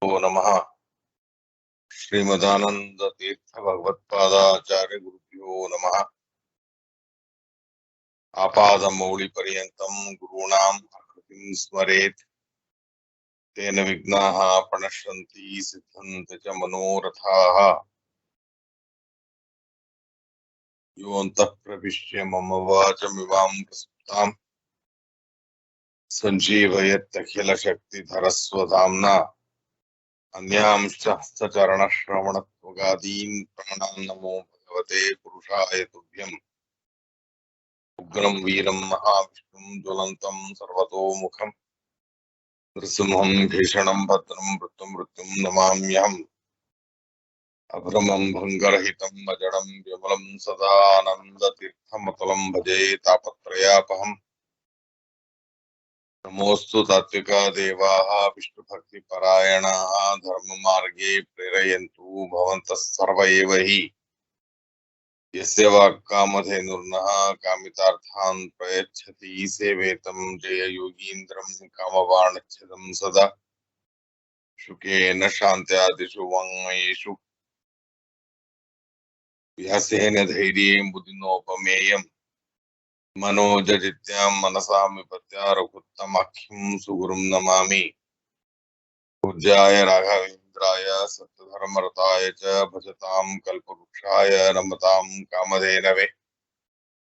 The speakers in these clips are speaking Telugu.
नमः। श्रीमदानंद तीर्थ भगवत्पादाचार्य गुरुभ्यो नमः। आपादमौलिपर्यन्तं गुरूणाम् आकृतिं स्मरेत् तेन विघ्नाः प्रणश्यन्ति सिद्धन्ति च मनोरथाः। योऽन्तः प्रविश्य मम वाचमिमां प्रसुप्तां सञ्जीवयत्यखिलशक्तिधरस्वधाम्ना अन्यांश्च हस्तचरणश्रवणत्वगादीन् प्राणान् नमो भगवते पुरुषाय तुभ्यम्। उग्रं वीरं महाविष्णुं ज्वलन्तं सर्वतोमुखं नृसिंहं भीषणं भद्रं मृत्युं नमाम्यहम्। अभ्रमं भङ्गरहितं अजडं विमलं सदा आनन्दतीर्थमतुलं भजे तापत्रयापहम्। नमोऽस्तु तात्विका देवाः विष्णुभक्तिपरायणाः धर्ममार्गे प्रेरयन्तु भवन्तः सर्व एव हि। यस्य वाक्कामधेनुर्नः कामितार्थान् प्रयच्छति सेवेतं जययोगीन्द्रं कामवाणच्छदं सदा शुकेन शान्त्यादिषु वाङ्मयेषु व्यासेन धैर्येण बुद्धिनोपमेयम् मनोजजित्यां मनसा विपत्या रघुत्तमाख्यं सुगुरुं नमामि। पूज्याय राघवेन्द्राय सत्यधर्मरताय च भजतां कल्पवृक्षाय नमतां कामधेनवे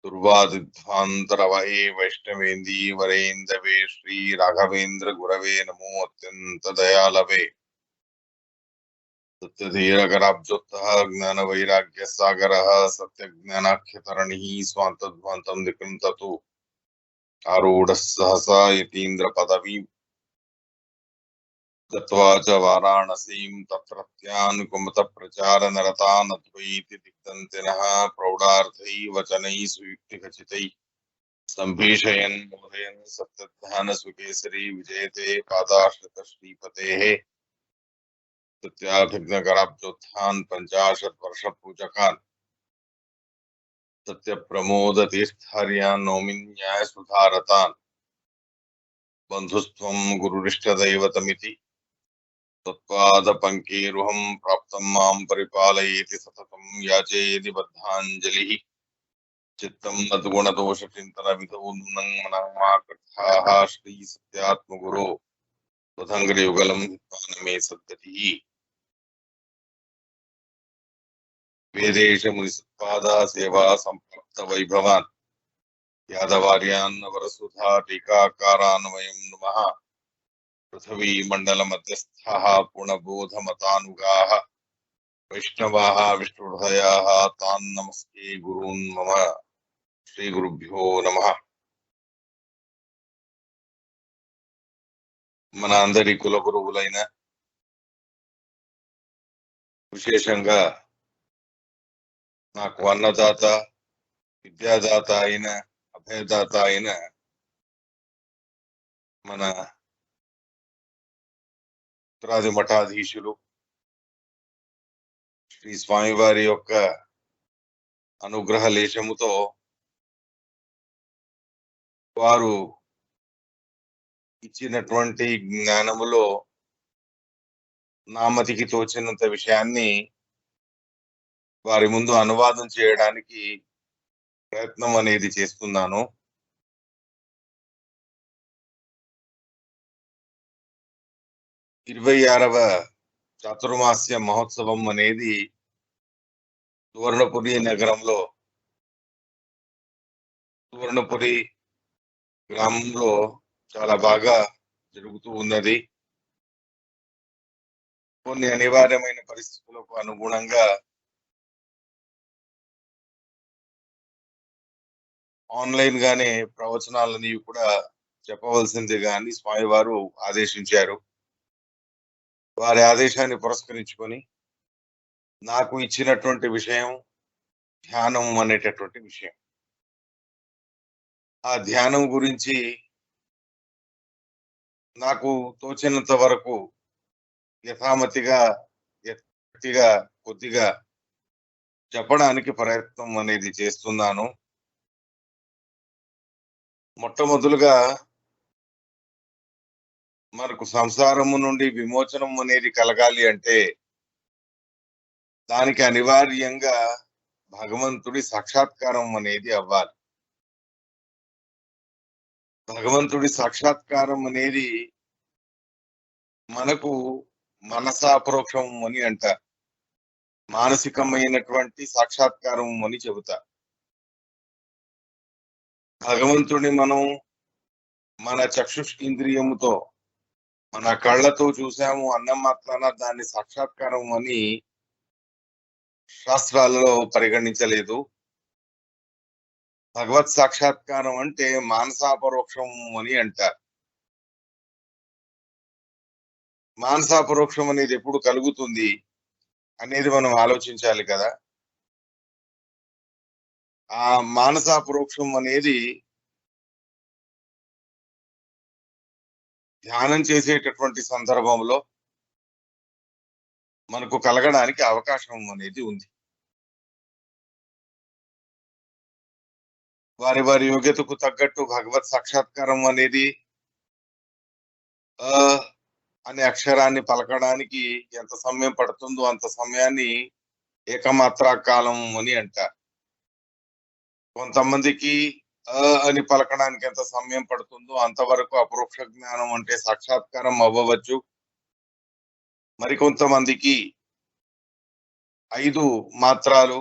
दुर्वादिध्वान्तरवये वैष्णवेन्दी वरेन्दवे श्री राघवेन्द्र गुरवे नमो अत्यंत दयालवे। सत्यधीरगराब्जोत्तः ज्ञानवैराग्यसागरः सत्यज्ञानाख्यतरणिः स्वान्तध्वान्तं निकृन्ततु आरूढः सहसा यतीन्द्रपदवीं गत्वा च वाराणसीं तत्रत्यान् कुमतप्रचारनरतान् अद्वैति दिग्दन्तिनः प्रौढार्थैः वचनैः सुयुक्तिखचितैः सम्भीषयन् मोदयन् सत्यध्यानसुकेसरी विजयते पादाश्रित श्रीपतेः सत्याभिघ्नकराब्जोत्थान् 50 वर्षपूजकान् सत्यप्रमोदतीर्थार्यान् नौमि न्यायसुधारतान् बन्धुस्त्वं गुरुरिष्टदैवतमिति तत्पादपङ्केरुहं प्राप्तं मां परिपालयेति सततं याचे यदि बद्धाञ्जलिः चित्तं मद्गुणदोषचिन्तनविधौ नूनं मनामा कृताः श्रीसत्यात्मगुरो त्वदङ्घ्रियुगलं हित्वा न मे सद्गतिः। वेदेशमुनिसत्पादा सेवा सम्प्राप्त वैभवान् यादवार्यान् वरसुधा टीकाकारान् वयं नुमः। पृथ्वी मण्डलमध्यस्थाः पूर्णबोधमतानुगाः वैष्णवाः विष्णुहृदयाः तान् नमस्ते गुरून् मम। श्रीगुरुभ्यो नमः। మన అందరి కులగురువులైన విశేషంగా నాకు అన్నదాత విద్యాదాత అయిన అభయదాత అయిన మన ఉత్తరాది మఠాధీశులు శ్రీ స్వామివారి యొక్క అనుగ్రహ లేశముతో వారు ఇచ్చినటువంటి జ్ఞానములో నామతికి తోచినంత విషయాన్ని వారి ముందు అనువాదం చేయడానికి ప్రయత్నం అనేది చేస్తున్నాను. ఇరవై 26వ చాతుర్మాస్య మహోత్సవం అనేది సువర్ణపురి నగరంలో సువర్ణపురి గ్రామంలో చాలా బాగా జరుగుతూ ఉన్నది. కొన్ని అనివార్యమైన పరిస్థితులకు అనుగుణంగా ఆన్లైన్ గానే ప్రవచనాలని కూడా చెప్పవలసిందిగా అని స్వామివారు ఆదేశించారు. వారి ఆదేశాన్ని పురస్కరించుకొని నాకు ఇచ్చినటువంటి విషయం ధ్యానం అనేటటువంటి విషయం. ఆ ధ్యానం గురించి నాకు తోచినంత వరకు యథామతిగా కొద్దిగా చెప్పడానికి ప్రయత్నం అనేది చేస్తున్నాను. మొట్టమొదలుగా మనకు సంసారము నుండి విమోచనం అనేది కలగాలి అంటే దానికి అనివార్యంగా భగవంతుడి సాక్షాత్కారం అనేది అవ్వాలి. భగవంతుడి సాక్షాత్కారం అనేది మనకు మనసాపరోక్షం అని అంటారు. మానసికమైనటువంటి సాక్షాత్కారం అని చెబుతారు. భగవంతుడిని మనం మన చక్షుష్ ఇంద్రియముతో మన కళ్ళతో చూసాము అన్న మాత్రాన దాన్ని సాక్షాత్కారం అని శాస్త్రాలలో పరిగణించలేదు. భగవత్ సాక్షాత్కారం అంటే మానసాపరోక్షం అని అంటారు. మానసాపరోక్షం అనేది ఎప్పుడు కలుగుతుంది అనేది మనం ఆలోచించాలి కదా. ఆ మానసాపరోక్షం అనేది ధ్యానం చేసేటటువంటి సందర్భంలో మనకు కలగడానికి అవకాశం అనేది ఉంది. వారి వారి యోగ్యతకు తగ్గట్టు భగవత్ సాక్షాత్కారం అనేది ఆ అనే అక్షరాన్ని పలకడానికి ఎంత సమయం పడుతుందో అంత సమయాన్ని ఏకమాత్రా కాలం అని అంటారు. కొంతమందికి అని పలకడానికి ఎంత సమయం పడుతుందో అంతవరకు అపరోక్ష జ్ఞానం అంటే సాక్షాత్కారం అవ్వవచ్చు. మరికొంతమందికి 5 మాత్రాలు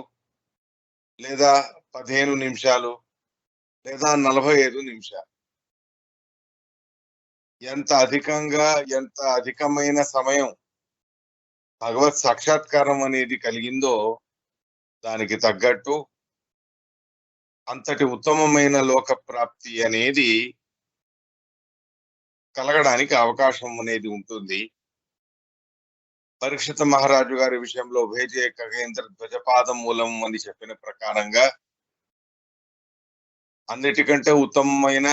లేదా 15 నిమిషాలు లేదా 45 నిమిషాలు ఎంత అధికమైన సమయం భగవత్ సాక్షాత్కారం అనేది కలిగిందో దానికి తగ్గట్టు అంతటి ఉత్తమమైన లోక ప్రాప్తి అనేది కలగడానికి అవకాశం అనేది ఉంటుంది. పరీక్షిత మహారాజు గారి విషయంలో భేజే ఖగేంద్ర ధ్వజపాదం మూలం అని చెప్పిన ప్రకారంగా అన్నిటికంటే ఉత్తమమైన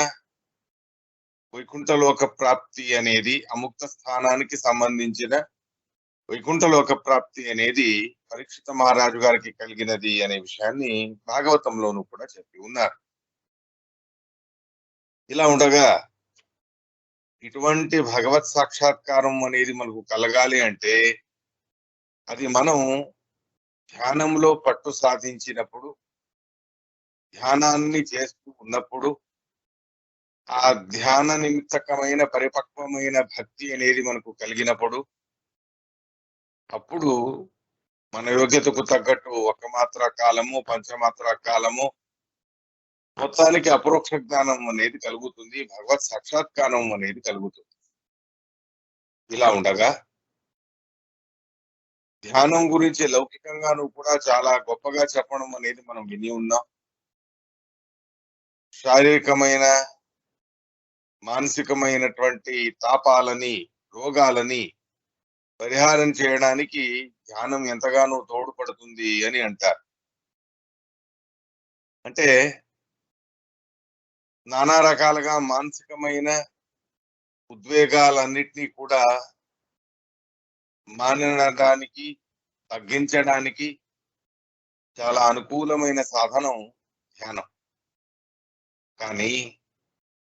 వైకుంఠలోక ప్రాప్తి అనేది అముక్త స్థానానికి సంబంధించిన వైకుంఠలోక ప్రాప్తి అనేది పరీక్షిత మహారాజు గారికి కలిగినది అనే విషయాన్ని భాగవతంలోనూ కూడా చెప్పి ఉన్నారు. ఇలా ఉండగా ఇటువంటి భగవత్ సాక్షాత్కారం అనేది మనకు కలగాలి అంటే అది మనం ధ్యానంలో పట్టు సాధించినప్పుడు, ధ్యానాన్ని చేస్తూ ఉన్నప్పుడు, ఆ ధ్యాన నిమిత్తకమైన పరిపక్వమైన భక్తి అనేది మనకు కలిగినప్పుడు, అప్పుడు మన యోగ్యతకు తగ్గట్టు ఒక మాత్రా కాలము, పంచమాత్రా కాలము మొత్తానికి అపరోక్ష జ్ఞానం అనేది కలుగుతుంది. భగవత్ సాక్షాత్కారం అనేది కలుగుతుంది. ఇలా ఉండగా ధ్యానం గురించి లౌకికంగాను కూడా చాలా గొప్పగా చెప్పడం అనేది మనం విని ఉన్నాం. శారీరకమైన మానసికమైనటువంటి తాపాలని, రోగాలని పరిహారం చేయడానికి ధ్యానం ఎంతగానో తోడ్పడుతుంది అని అంటారు. అంటే నానా రకాలుగా మానసికమైన ఉద్వేగాలన్నిటినీ కూడా మానడానికి, తగ్గించడానికి చాలా అనుకూలమైన సాధనం ధ్యానం. కానీ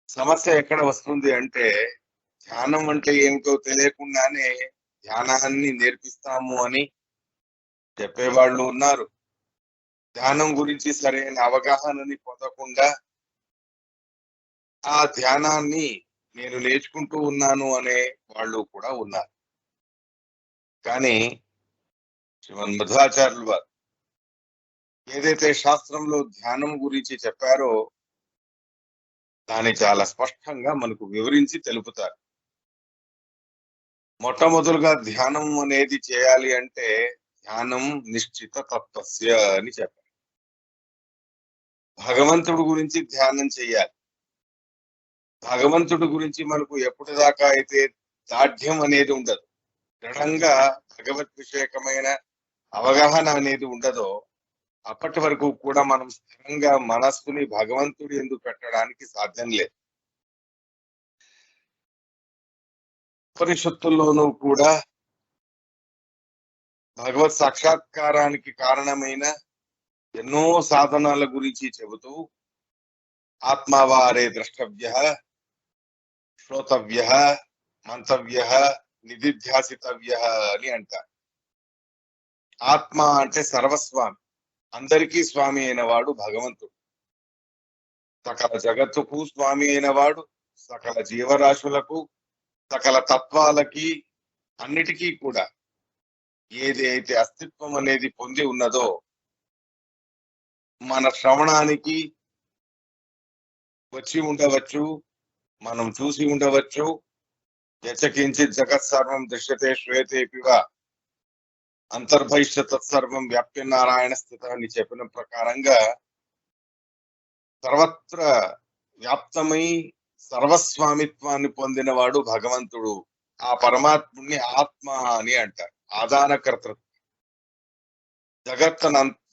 సమస్య ఎక్కడ వస్తుంది అంటే ధ్యానం అంటే ఏమిటో తెలియకుండానే ధ్యానాన్ని నేర్పిస్తాము అని చెప్పేవాళ్ళు ఉన్నారు. ధ్యానం గురించి సరైన అవగాహనని పొందకుండా ఆ ధ్యానాన్ని నేను నేర్చుకుంటూ ఉన్నాను అనే వాళ్ళు కూడా ఉన్నారు. కానీ శ్రీమన్ మధ్వాచార్యులు వారు ఏదైతే శాస్త్రంలో ధ్యానం గురించి చెప్పారో దాన్ని చాలా స్పష్టంగా మనకు వివరించి తెలుపుతారు. మొట్టమొదలుగా ధ్యానం అనేది చేయాలి అంటే ధ్యానం నిశ్చిత తత్వస్య అని చెప్పారు. భగవంతుడి గురించి ధ్యానం చేయాలి. భగవంతుడి గురించి మనకు ఎప్పటిదాకా అయితే దాఢ్యం అనేది ఉండదు, దృఢంగా భగవత్ విషయకమైన అవగాహన అనేది ఉండదో అప్పటి వరకు కూడా మనం స్థిరంగా మనస్సుని భగవంతుడి యందు పెట్టడానికి సాధ్యం లేదు. ఉపనిషత్తుల్లోనూ కూడా భగవత్ సాక్షాత్కారానికి కారణమైన ఎన్నో సాధనాల గురించి చెబుతూ ఆత్మవారే ద్రష్టవ్య, శ్రోతవ్య, మంతవ్య, నిధిధ్యాసితవ్య అని అంటారు. ఆత్మ అంటే సర్వస్వామి, అందరికీ స్వామి అయిన వాడు భగవంతుడు. సకల జగత్తుకు స్వామి అయిన వాడు, సకల జీవరాశులకు, సకల తత్వాలకి, అన్నిటికీ కూడా ఏది అయితే అస్తిత్వం అనేది పొంది ఉన్నదో మన శ్రవణానికి వచ్చి ఉండవచ్చు, మనం చూసి ఉండవచ్చు. యచకించిత్ జగత్ సర్వం దృశ్యతే శ్వేతేపివ అంతర్బహిష్ట తత్సర్వం వ్యాప్య నారాయణ స్థిత అని చెప్పిన ప్రకారంగా సర్వత్ర వ్యాప్తమై సర్వస్వామిత్వాన్ని పొందినవాడు భగవంతుడు. ఆ పరమాత్ముని ఆత్మ అని అంటారు. ఆదానకర్తృత్వం.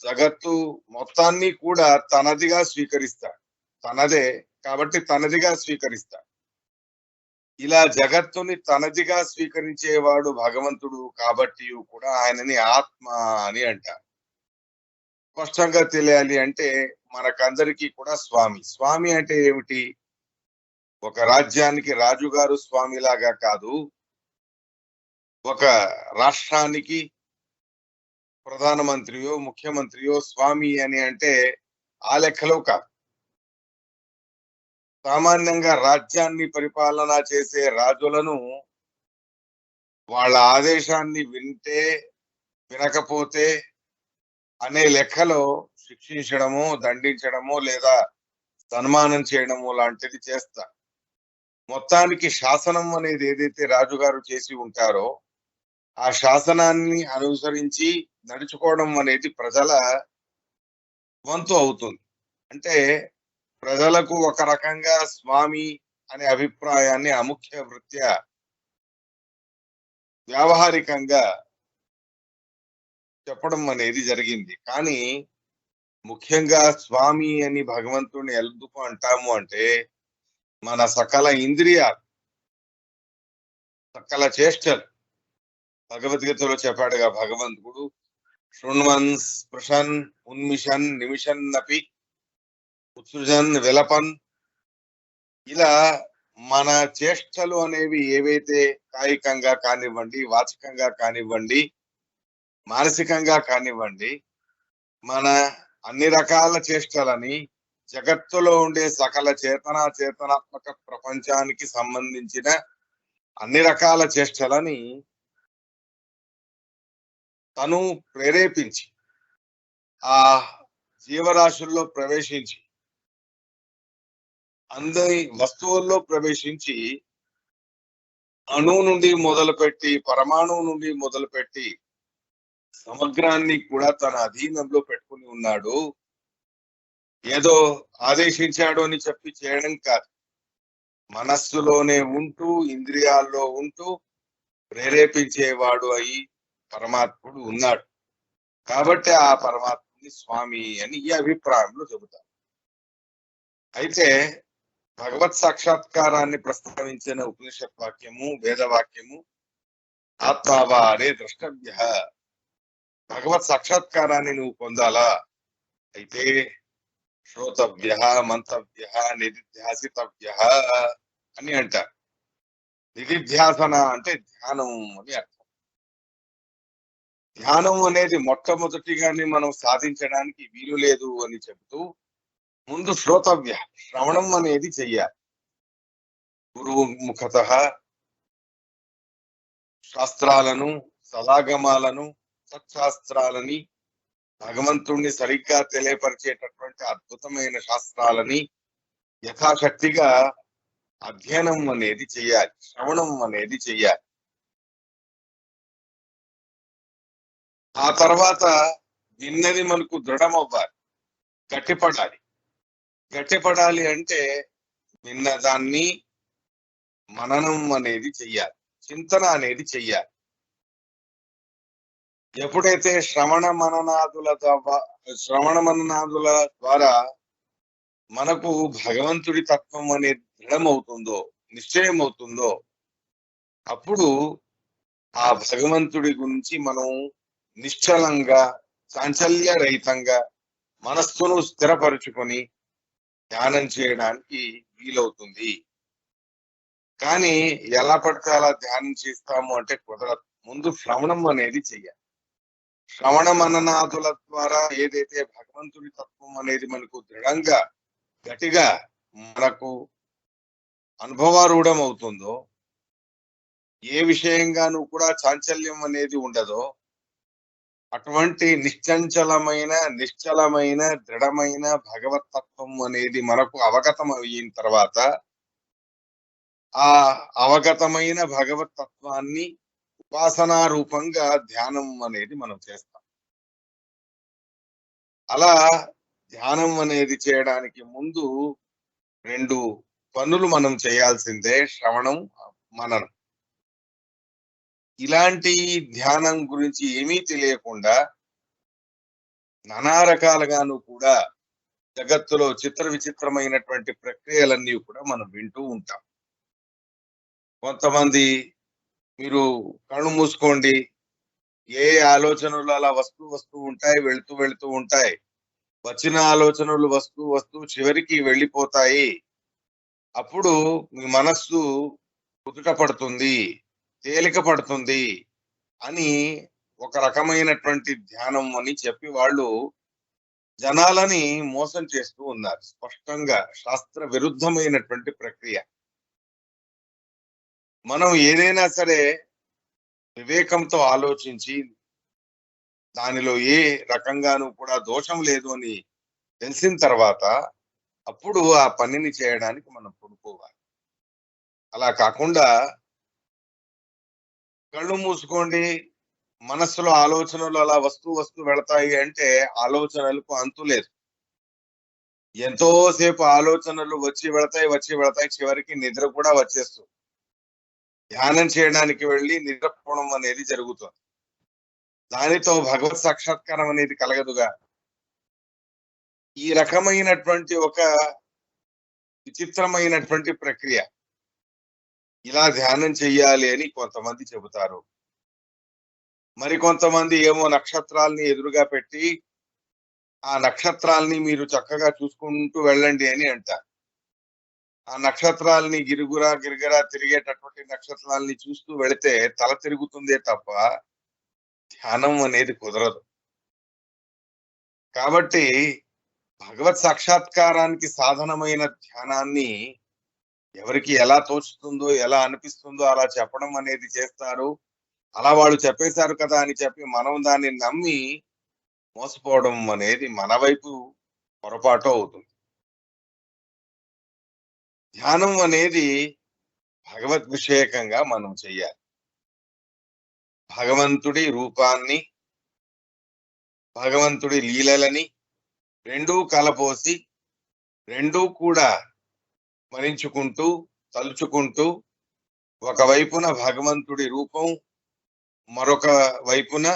జగత్తు మొత్తాన్ని కూడా తనదిగా స్వీకరిస్తాడు. తనదే కాబట్టి తనదిగా స్వీకరిస్తాడు. ఇలా జగత్తుని తనదిగా స్వీకరించేవాడు భగవంతుడు కాబట్టి కూడా ఆయనని ఆత్మ అని అంటారు. స్పష్టంగా తెలియాలి అంటే మనకందరికీ కూడా స్వామి. స్వామి అంటే ఏమిటి? ఒక రాజ్యానికి రాజుగారు స్వామిలాగా కాదు, ఒక రాష్ట్రానికి ప్రధానమంత్రియో ముఖ్యమంత్రియో స్వామి అని అంటే ఆ లెక్కలో కాదు. సామాన్యంగా రాజ్యాన్ని పరిపాలన చేసే రాజులను వాళ్ళ ఆదేశాన్ని వింటే వినకపోతే అనే లెక్కలో శిక్షించడమో దండించడమో లేదా సన్మానం చేయడమో లాంటిది చేస్తారు. మొత్తానికి శాసనం అనేది ఏదైతే రాజుగారు చేసి ఉంటారో ఆ శాసనాన్ని అనుసరించి నడుచుకోవడం అనేది ప్రజల వంతు అవుతుంది. అంటే ప్రజలకు ఒక రకంగా స్వామి అనే అభిప్రాయాన్ని అముఖ్య వృత్యా వ్యావహారికంగా చెప్పడం అనేది జరిగింది. కానీ ముఖ్యంగా స్వామి అని భగవంతుడిని ఎందుకు అంటాము అంటే మన సకల ఇంద్రియాలు, సకల చేష్టలు, భగవద్గీతలో చెప్పాడుగా భగవంతుడు, శృణ్వన్ స్పృశన్ ఉన్మిషన్ నిమిషన్ నపి ఉత్సృజన్ విలపన్. ఇలా మన చేష్టలు అనేవి ఏవైతే కాయికంగా కానివ్వండి, వాచికంగా కానివ్వండి, మానసికంగా కానివ్వండి, మన అన్ని రకాల చేష్టలని జగత్తులో ఉండే సకల చేతనాత్మక ప్రపంచానికి సంబంధించిన అన్ని రకాల చేష్టలని తను ప్రేరేపించి ఆ జీవరాశుల్లో ప్రవేశించి అందరి వస్తువుల్లో ప్రవేశించి అణువు నుండి మొదలుపెట్టి పరమాణువు నుండి మొదలుపెట్టి సమగ్రాన్ని కూడా తన అధీనంలో పెట్టుకుని ఉన్నాడు. ఏదో ఆదేశించాడు అని చెప్పి చేయడం కాదు, మనస్సులోనే ఉంటూ ఇంద్రియాల్లో ఉంటూ ప్రేరేపించేవాడు అయి పరమాత్ముడు ఉన్నాడు. కాబట్టి ఆ పరమాత్ముని స్వామి అని ఈ అభిప్రాయంలో చెబుతారు. అయితే భగవత్ సాక్షాత్కారాన్ని ప్రస్తావించిన ఉపనిషత్ వాక్యము, వేదవాక్యము ఆత్మావా అనే ద్రష్టవ్య. భగవత్ సాక్షాత్కారాన్ని నువ్వు పొందాలా అయితే శ్రోతవ్య, మంతవ్య, నిధిధ్యాసితవ్య అని అంటారు. నిధిధ్యాసన అంటే ధ్యానం అని అర్థం. ధ్యానం అనేది మొట్టమొదటిగానే మనం సాధించడానికి వీలు లేదు అని చెబుతూ ముందు శ్రోతవ్య, శ్రవణం అనేది చెయ్యాలి. గురువు ముఖత శాస్త్రాలను, సదాగమాలను, సత్శాస్త్రాలని, భగవంతుణ్ణి సరిగ్గా తెలియపరిచేటటువంటి అద్భుతమైన శాస్త్రాలని యథాశక్తిగా అధ్యయనం అనేది చెయ్యాలి, శ్రవణం అనేది చెయ్యాలి. ఆ తర్వాత విన్నది మనకు దృఢమవ్వాలి, గట్టిపడాలి. గట్టిపడాలి అంటే విన్నదాన్ని మననం అనేది చెయ్యాలి, చింతన అనేది చెయ్యాలి. ఎప్పుడైతే శ్రవణ మననాదుల ద్వారా మనకు భగవంతుడి తత్వం అనేది దృఢమవుతుందో, నిశ్చయం అవుతుందో, అప్పుడు ఆ భగవంతుడి గురించి మనం నిశ్చలంగా, చాంచల్య రహితంగా మనస్సును స్థిరపరుచుకొని ధ్యానం చేయడానికి వీలవుతుంది. కానీ ఎలా పడితే అలా ధ్యానం చేస్తాము అంటే కుదరదు. ముందు శ్రవణం అనేది చెయ్యాలి. శ్రవణ మననాదుల ద్వారా ఏదైతే భగవంతుడి తత్వం అనేది మనకు దృఢంగా గట్టిగా మనకు అనుభవారూఢం అవుతుందో, ఏ విషయంగానూ కూడా చాంచల్యం అనేది ఉండదో, అటువంటి నిశ్చలమైన దృఢమైన భగవతత్వం అనేది మనకు అవగతం అయిన తర్వాత, ఆ అవగతమైన భగవతత్వాన్ని ఉపాసనా రూపంగా ధ్యానం అనేది మనం చేస్తాం. అలా ధ్యానం అనేది చేయడానికి ముందు 2 పనులు మనం చేయాల్సిందే. శ్రవణం, మననం. ఇలాంటి ధ్యానం గురించి ఏమీ తెలియకుండా నానా రకాలుగాను కూడా జగత్తులో చిత్ర విచిత్రమైనటువంటి ప్రక్రియలన్నీ కూడా మనం వింటూ ఉంటాం. కొంతమంది మీరు కళ్ళు మూసుకోండి, ఏ ఆలోచనలు అలా వస్తూ ఉంటాయి, వెళ్తూ ఉంటాయి. వచ్చిన ఆలోచనలు వస్తూ చివరికి వెళ్ళిపోతాయి. అప్పుడు మీ మనస్సు కుదుట పడుతుంది, తేలిక పడుతుంది అని ఒక రకమైనటువంటి ధ్యానం అని చెప్పి వాళ్ళు జనాలని మోసం చేస్తూ ఉన్నారు. స్పష్టంగా శాస్త్ర విరుద్ధమైనటువంటి ప్రక్రియ. మనం ఏదైనా సరే వివేకంతో ఆలోచించి దానిలో ఏ రకంగానూ కూడా దోషం లేదు అని తెలిసిన తర్వాత అప్పుడు ఆ పనిని చేయడానికి మనం పూనుకోవాలి. అలా కాకుండా కళ్ళు మూసుకోండి, మనస్సులో ఆలోచనలు అలా వస్తూ వెళతాయి అంటే ఆలోచనలకు అంతు లేదు. ఎంతో సేపు ఆలోచనలు వచ్చి వెళతాయి, చివరికి నిద్ర కూడా వచ్చేస్తుంది. ధ్యానం చేయడానికి వెళ్ళి నిద్రపోవడం అనేది జరుగుతుంది. దానితో భగవత్ సాక్షాత్కారం అనేది కలగదుగా. ఈ రకమైనటువంటి ఒక విచిత్రమైనటువంటి ప్రక్రియ. ఇలా ధ్యానం చెయ్యాలి అని కొంతమంది చెబుతారు. మరి కొంతమంది ఏమో నక్షత్రాల్ని ఎదురుగా పెట్టి ఆ నక్షత్రాల్ని మీరు చక్కగా చూసుకుంటూ వెళ్ళండి అని అంటారు. ఆ నక్షత్రాల్ని గిరిగిరా తిరిగేటటువంటి నక్షత్రాల్ని చూస్తూ వెళితే తల తిరుగుతుందే తప్ప ధ్యానం అనేది కుదరదు. కాబట్టి భగవత్ సాక్షాత్కారానికి సాధనమైన ధ్యానాన్ని ఎవరికి ఎలా తోచుతుందో, ఎలా అనిపిస్తుందో అలా చెప్పడం అనేది చేస్తారు. అలా వాళ్ళు చెప్పేశారు కదా అని చెప్పి మనం దాన్ని నమ్మి మోసపోవడం అనేది మన వైపు పొరపాటు అవుతుంది. ధ్యానం అనేది భగవద్విషేకంగా మనం చెయ్యాలి. భగవంతుడి రూపాన్ని, భగవంతుడి లీలలని రెండూ కలపోసి, రెండూ కూడా స్మరించుకుంటూ, తలుచుకుంటూ, ఒకవైపున భగవంతుడి రూపం, మరొక వైపున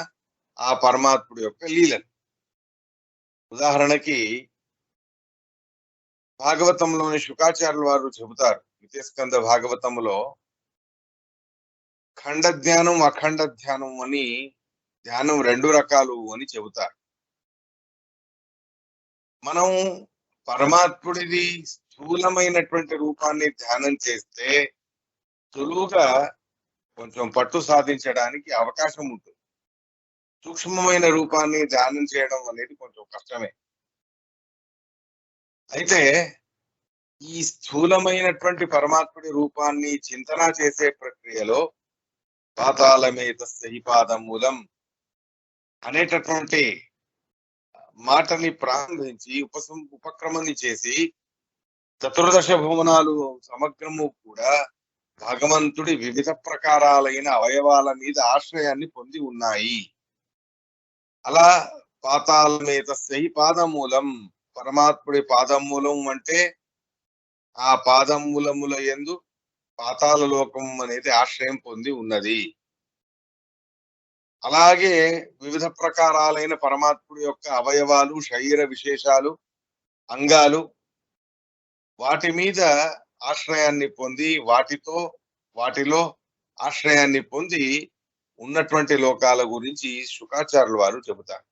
ఆ పరమాత్ముడి యొక్క లీలను. ఉదాహరణకి భాగవతంలోని శుకాచార్యుల వారు చెబుతారు, నిత్యస్కంద భాగవతంలో ఖండ ధ్యానం, అఖండ ధ్యానం అని ధ్యానం 2 రకాలు అని చెబుతారు. మనం పరమాత్ముడిది స్థూలమైనటువంటి రూపాన్ని ధ్యానం చేస్తే సులువుగా కొంచెం పట్టు సాధించడానికి అవకాశం ఉంటుంది. సూక్ష్మమైన రూపాన్ని ధ్యానం చేయడం అనేది కొంచెం కష్టమే. అయితే ఈ స్థూలమైనటువంటి పరమాత్ముడి రూపాన్ని చింతన చేసే ప్రక్రియలో పాతాళమేతస్య పాదమూలం అనేటటువంటి మాటని ప్రారంభించి ఉపక్రమాన్ని చేసి చతుర్దశ భువనాలు సమగ్రము కూడా భగవంతుడి వివిధ ప్రకారాలైన అవయవాల మీద ఆశ్రయాన్ని పొంది ఉన్నాయి. అలా పాతాళమేతస్య పాదమూలం, పరమాత్ముడి పాదమూలం అంటే ఆ పాదమూలముల యందు పాతాళ లోకం అనేది ఆశ్రయం పొంది ఉన్నది. అలాగే వివిధ ప్రకారాలైన పరమాత్ముడి యొక్క అవయవాలు, శరీర విశేషాలు, అంగాలు వాటి మీద ఆశ్రయాన్ని పొంది వాటిలో ఆశ్రయాన్ని పొంది ఉన్నటువంటి లోకాల గురించి శుకాచార్యుల వారు చెబుతారు.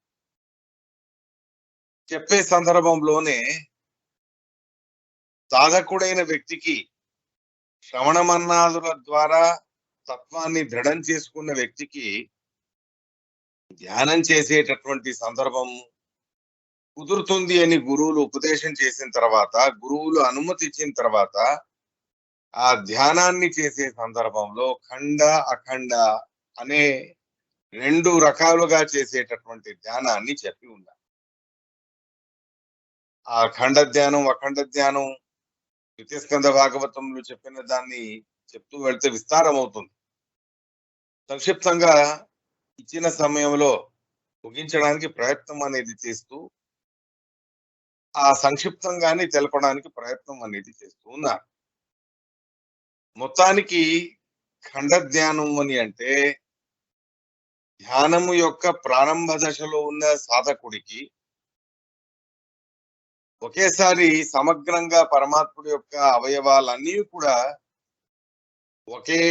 చెప్పే సందర్భంలోనే సాధకుడైన వ్యక్తికి శ్రవణ మన్నాదుల ద్వారా తత్వాన్ని దృఢం చేసుకున్న వ్యక్తికి ధ్యానం చేసేటటువంటి సందర్భం కుదురుతుంది అని గురువులు ఉపదేశం చేసిన తర్వాత, గురువులు అనుమతి ఇచ్చిన తర్వాత ఆ ధ్యానాన్ని చేసే సందర్భంలో ఖండ అఖండ అనే 2 రకాలుగా చేసేటటువంటి ధ్యానాన్ని చెప్పి ఉన్నారు. ఆ ఖండ ధ్యానం, అఖండ ధ్యానం ద్వితీయ భాగవతంలో చెప్పిన దాన్ని చెప్తూ వెళ్తే విస్తారం అవుతుంది. సంక్షిప్తంగా ఇచ్చిన సమయంలో ముగించడానికి ప్రయత్నం అనేది చేస్తూ ఆ సంక్షిప్తంగానే తెలపడానికి ప్రయత్నం అనేది చేస్తూ ఉన్నారు. మొత్తానికి ఖండ ధ్యానం అని అంటే ధ్యానము యొక్క ప్రారంభ దశలో ఉన్న సాధకుడికి ఒకేసారి సమగ్రంగా పరమాత్ముడి యొక్క అవయవాలన్నీ కూడా ఒకే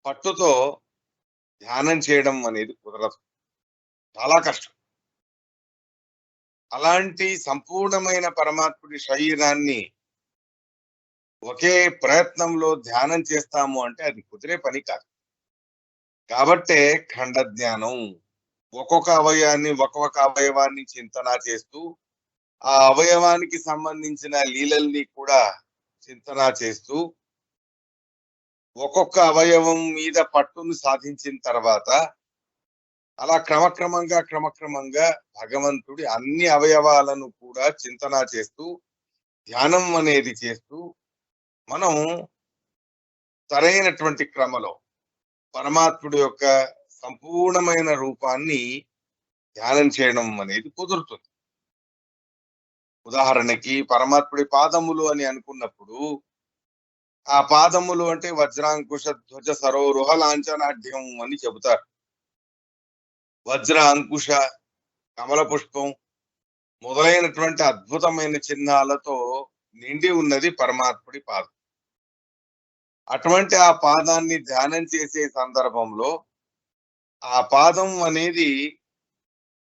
పట్టుతో ధ్యానం చేయడం అనేది కుదరదు. చాలా కష్టం. అలాంటి సంపూర్ణమైన పరమాత్ముడి శరీరాన్ని ఒకే ప్రయత్నంలో ధ్యానం చేస్తాము అంటే అది కుదిరే పని కాదు. కాబట్టే ఖండ ధ్యానం. ఒక్కొక్క అవయవాన్ని చింతన చేస్తూ ఆ అవయవానికి సంబంధించిన లీలల్ని కూడా చింతన చేస్తూ ఒక్కొక్క అవయవం మీద పట్టును సాధించిన తర్వాత అలా క్రమక్రమంగా భగవంతుడి అన్ని అవయవాలను కూడా చింతన చేస్తూ ధ్యానం అనేది చేస్తూ మనం సరైనటువంటి క్రమలో పరమాత్ముడి యొక్క సంపూర్ణమైన రూపాన్ని ధ్యానం చేయడం అనేది కుదురుతుంది. ఉదాహరణకి పరమాత్ముడి పాదములు అని అనుకున్నప్పుడు ఆ పాదములు అంటే వజ్రాంకుశ ధ్వజ సరోరుహ లాంఛనాఢ్యం అని చెబుతారు. వజ్ర అంకుశ కమల పుష్పం మొదలైనటువంటి అద్భుతమైన చిహ్నాలతో నిండి ఉన్నది పరమాత్ముడి పాదం. అటువంటి ఆ పాదాన్ని ధ్యానం చేసే సందర్భంలో ఆ పాదం అనేది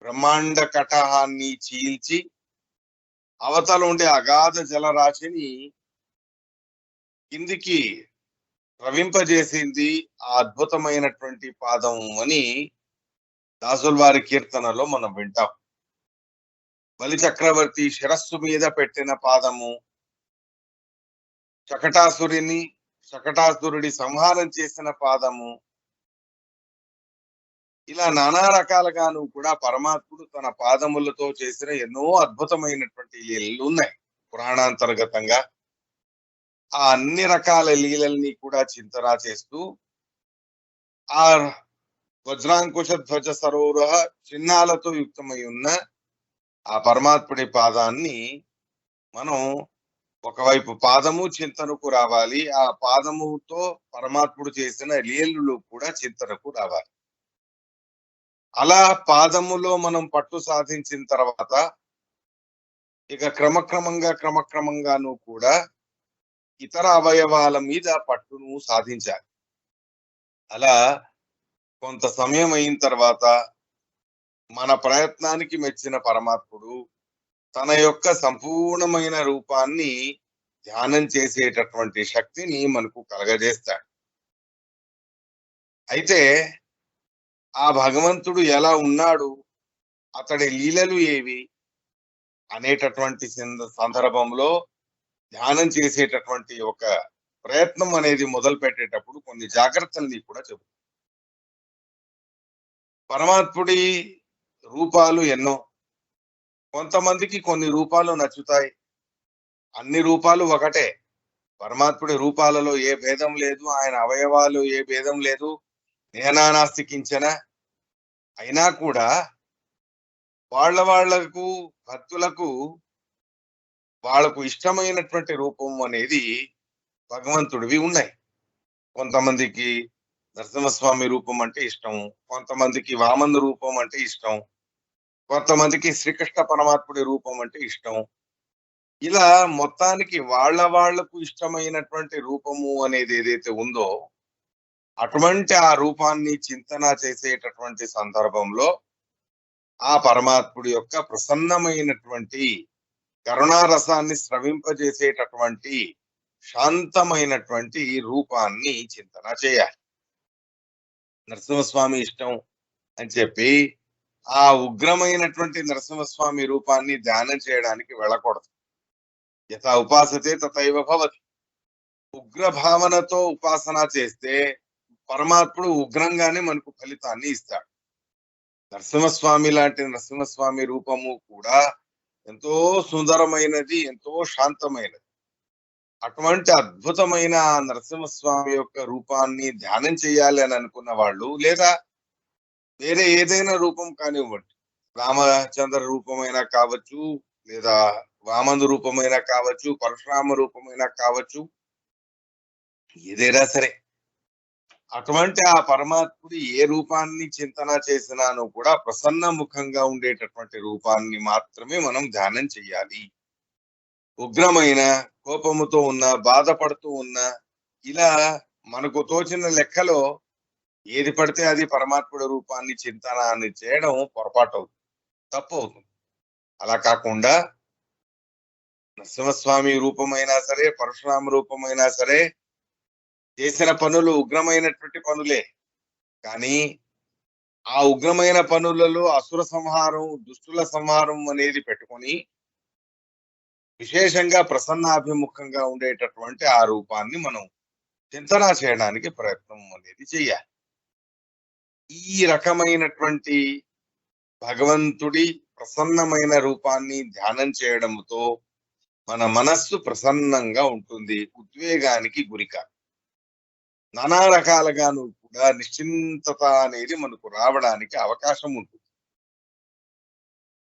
బ్రహ్మాండ కటహాన్ని చీల్చి అవతల ఉండే అగాధ జలరాశిని కిందికి ప్రవింపజేసింది ఆ అద్భుతమైనటువంటి పాదం అని దాసుల వారి కీర్తనలో మనం వింటాం. బలి చక్రవర్తి శిరస్సు మీద పెట్టిన పాదము, శకటాసురుడి సంహారం చేసిన పాదము, ఇలా నానా రకాలుగాను కూడా పరమాత్ముడు తన పాదములతో చేసిన ఎన్నో అద్భుతమైనటువంటి లీలలు ఉన్నాయి పురాణాంతర్గతంగా. ఆ అన్ని రకాల లీలల్ని కూడా చింతన చేస్తూ ఆ వజ్రాంకుశ ధ్వజ సరోరుహ చిహ్నాలతో యుక్తమై ఉన్న ఆ పరమాత్ముడి పాదాన్ని మనం ఒకవైపు పాదము చింతనకు రావాలి, ఆ పాదముతో పరమాత్ముడు చేసిన లీలలు కూడా చింతనకు రావాలి. అలా పాదములో మనం పట్టు సాధించిన తర్వాత ఇక క్రమక్రమంగాను కూడా ఇతర అవయవాల మీద పట్టును సాధించాలి. అలా కొంత సమయం అయిన తర్వాత మన ప్రయత్నానికి మెచ్చిన పరమాత్ముడు తన యొక్క సంపూర్ణమైన రూపాన్ని ధ్యానం చేసేటటువంటి శక్తిని మనకు కలగజేస్తాడు. అయితే ఆ భగవంతుడు ఎలా ఉన్నాడు, అతడి లీలలు ఏవి అనేటటువంటి సందర్భంలో ధ్యానం చేసేటటువంటి ఒక ప్రయత్నం అనేది మొదలు పెట్టేటప్పుడు కొన్ని జాగ్రత్తల్ని కూడా చెబుతాం. పరమాత్ముడి రూపాలు ఎన్నో. కొంతమందికి కొన్ని రూపాలు నచ్చుతాయి, అన్ని రూపాలు ఒకటే. పరమాత్ముడి రూపాలలో ఏ భేదం లేదు, ఆయన అవయవాలు ఏ భేదం లేదు, నేనానాస్తి కించన. అయినా కూడా వాళ్లకు భక్తులకు వాళ్లకు ఇష్టమైనటువంటి రూపం అనేది భగవంతుడివి ఉన్నాయి. కొంతమందికి నరసింహస్వామి రూపం అంటే ఇష్టం, కొంతమందికి వామన రూపం అంటే ఇష్టం, కొంతమందికి శ్రీకృష్ణ పరమాత్ముడి రూపం అంటే ఇష్టం. ఇలా మొత్తానికి వాళ్లకు ఇష్టమైనటువంటి రూపము అనేది ఏదైతే ఉందో అటువంటి ఆ రూపాన్ని చింతన చేసేటటువంటి సందర్భంలో ఆ పరమాత్ముడి యొక్క ప్రసన్నమైనటువంటి కరుణారసాన్ని స్రవింపజేసేటటువంటి శాంతమైనటువంటి రూపాన్ని చింతన చేయాలి. నరసింహస్వామి ఇష్టం అని చెప్పి ఆ ఉగ్రమైనటువంటి నరసింహస్వామి రూపాన్ని ధ్యానం చేయడానికి వెళ్ళకూడదు. యథా ఉపాసతే తథైవ భవతి. ఉగ్ర భావనతో ఉపాసన చేస్తే పరమాత్ముడు ఉగ్రంగానే మనకు ఫలితాన్ని ఇస్తాడు. నరసింహస్వామి లాంటి నరసింహస్వామి రూపము కూడా ఎంతో సుందరమైనది, ఎంతో శాంతమైనది. అటువంటి అద్భుతమైన ఆ నరసింహస్వామి యొక్క రూపాన్ని ధ్యానం చేయాలి అని అనుకున్న వాళ్ళు, లేదా వేరే ఏదైనా రూపం కానివ్వండి, రామచంద్ర రూపమైనా కావచ్చు, లేదా వామన రూపమైనా కావచ్చు, పరశురామ రూపమైనా కావచ్చు, ఏదైనా సరే అటువంటి ఆ పరమాత్ముడు ఏ రూపాన్ని చింతన చేసినాను కూడా ప్రసన్న ముఖంగా ఉండేటటువంటి రూపాన్ని మాత్రమే మనం ధ్యానం చెయ్యాలి. ఉగ్రమైన, కోపముతో ఉన్న, బాధపడుతూ ఉన్న, ఇలా మనకు తోచిన లెక్కలో ఏది పడితే అది పరమాత్ముడి రూపాన్ని చింతన అని చేయడం పొరపాటు అవుతుంది, తప్పు అవుతుంది. అలా కాకుండా నరసింహస్వామి రూపమైనా సరే, పరశురామ రూపమైనా సరే, చేసిన పనులు ఉగ్రమైనటువంటి పనులే. కానీ ఆ ఉగ్రమైన పనులలో అసుర సంహారం, దుష్టుల సంహారం అనేది పెట్టుకొని విశేషంగా ప్రసన్నాభిముఖంగా ఉండేటటువంటి ఆ రూపాన్ని మనం చింతన చేయడానికి ప్రయత్నం అనేది చేయాలి. ఈ రకమైనటువంటి భగవంతుడి ప్రసన్నమైన రూపాన్ని ధ్యానం చేయడంతో మన మనస్సు ప్రసన్నంగా ఉంటుంది, ఉద్వేగానికి గురికాదు. నానా రకాలుగాను కూడా నిశ్చింతత అనేది మనకు రావడానికి అవకాశం ఉంటుంది.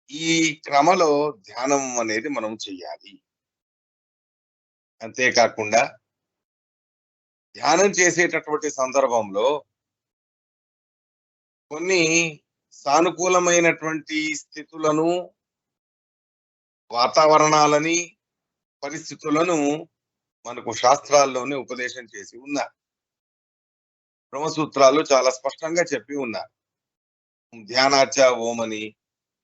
ఈ క్రమలో ధ్యానం అనేది మనం చెయ్యాలి. అంతేకాకుండా ధ్యానం చేసేటటువంటి సందర్భంలో కొన్ని సానుకూలమైనటువంటి స్థితులను, వాతావరణాలని, పరిస్థితులను మనకు శాస్త్రాల్లోనే ఉపదేశం చేసి ఉన్నారు. బ్రహ్మసూత్రాలు చాలా స్పష్టంగా చెప్పి ఉన్నారు. ధ్యానాచ ఓమని,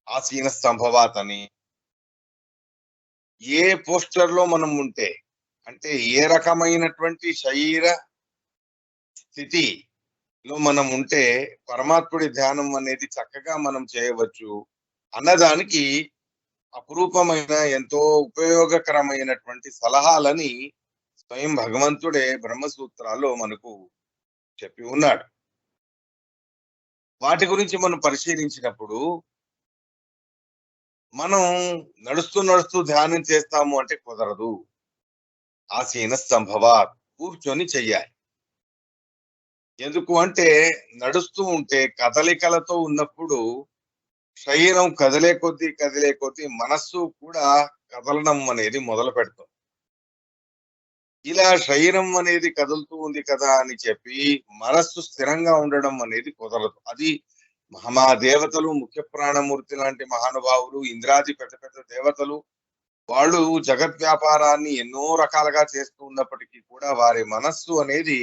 ఆసీన సంభవాత్ అని. ఏ పోస్టర్ లో మనం ఉంటే, అంటే ఏ రకమైనటువంటి శరీర స్థితిలో మనం ఉంటే పరమాత్ముడి ధ్యానం అనేది చక్కగా మనం చేయవచ్చు అన్నదానికి అపురూపమైన, ఎంతో ఉపయోగకరమైనటువంటి సలహాలని స్వయం భగవంతుడే బ్రహ్మసూత్రాల్లో మనకు చెప్పి ఉన్నాడు. వాటి గురించి మనం పరిశీలించినప్పుడు, మనం నడుస్తూ నడుస్తూ ధ్యానం చేస్తాము అంటే కుదరదు. ఆసీన సంభవాత్, కూర్చొని చెయ్యాలి. ఎందుకు అంటే నడుస్తూ ఉంటే కదలికలతో ఉన్నప్పుడు శరీరం కదిలే కొద్దీ మనస్సు కూడా కదలడం అనేది మొదలు పెడుతుంది. ఇలా శరీరం అనేది కదులుతూ ఉంది కదా అని చెప్పి మనస్సు స్థిరంగా ఉండడం అనేది కుదరదు. అది మహాదేవతలు, ముఖ్య ప్రాణమూర్తి లాంటి మహానుభావులు, ఇంద్రాది పెద్ద పెద్ద దేవతలు, వాళ్ళు జగత్ వ్యాపారాన్ని ఎన్నో రకాలుగా చేస్తూ ఉన్నప్పటికీ కూడా వారి మనస్సు అనేది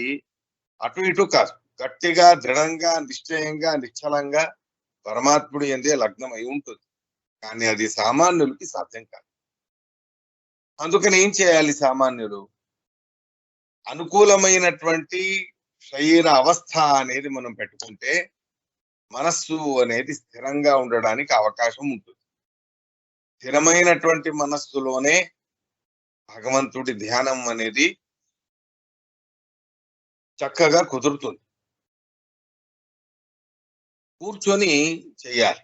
అటు ఇటు కాదు, గట్టిగా, దృఢంగా, నిశ్చయంగా, నిశ్చలంగా పరమాత్ముడి యందే లగ్నమై ఉంటుంది. కానీ అది సామాన్యులకి సాధ్యం కాదు. అందుకని ఏం చేయాలి సామాన్యులు? అనుకూలమైనటువంటి శరీర అవస్థ అనేది మనం పెట్టుకుంటే మనస్సు అనేది స్థిరంగా ఉండడానికి అవకాశం ఉంటుంది. స్థిరమైనటువంటి మనస్సులోనే భగవంతుడి ధ్యానం అనేది చక్కగా కుదురుతుంది. కూర్చొని చెయ్యాలి.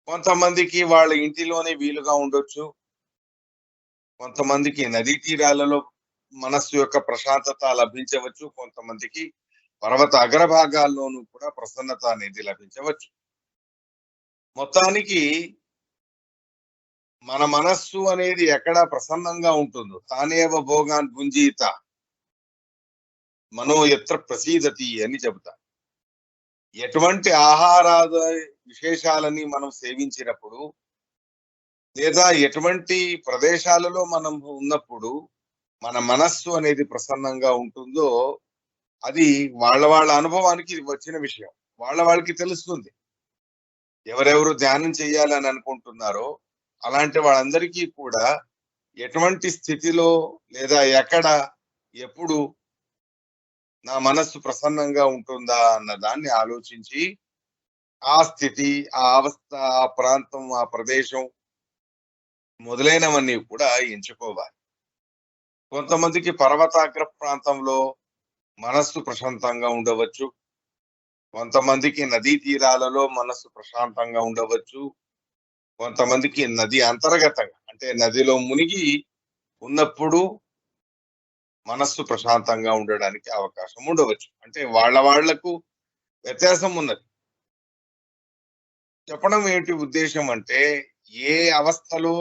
కొంతమందికి వాళ్ళ ఇంటిలోనే వీలుగా ఉండొచ్చు, కొంతమందికి నదీ తీరాలలో మనస్సు యొక్క ప్రశాంతత లభించవచ్చు, కొంతమందికి పర్వత అగ్రభాగాల్లోనూ కూడా ప్రసన్నత అనేది లభించవచ్చు. మొత్తానికి మన మనస్సు అనేది ఎక్కడ ప్రసన్నంగా ఉంటుందో, తానేవ భోగాన్ భుంజీత మనో ఎత్ర ప్రసీదతి అని చెబుతా. ఎటువంటి ఆహారాద విశేషాలని మనం సేవించినప్పుడు, లేదా ఎటువంటి ప్రదేశాలలో మనం ఉన్నప్పుడు మన మనస్సు అనేది ప్రసన్నంగా ఉంటుందో అది వాళ్ళ అనుభవానికి వచ్చిన విషయం. వాళ్ళకి తెలుస్తుంది. ఎవరెవరు ధ్యానం చేయాలని అనుకుంటున్నారో అలాంటి వాళ్ళందరికీ కూడా ఎటువంటి స్థితిలో లేదా ఎక్కడ ఎప్పుడు నా మనస్సు ప్రసన్నంగా ఉంటుందా అన్న దాన్ని ఆలోచించి ఆ స్థితి, ఆ అవస్థ, ఆ ప్రాంతం, ఆ ప్రదేశం మొదలైనవన్నీ కూడా ఎంచుకోవాలి. కొంతమందికి పర్వతాగ్ర ప్రాంతంలో మనస్సు ప్రశాంతంగా ఉండవచ్చు. కొంతమందికి నదీ తీరాలలో మనస్సు ప్రశాంతంగా ఉండవచ్చు. కొంతమందికి నది అంతర్గతంగా అంటే నదిలో మునిగి ఉన్నప్పుడు మనస్సు ప్రశాంతంగా ఉండడానికి అవకాశం ఉండవచ్చు. అంటే వాళ్లకు వ్యత్యాసం ఉన్నది. చెప్పడం ఏంటి ఉద్దేశ్యం అంటే, ఏ అవస్థలో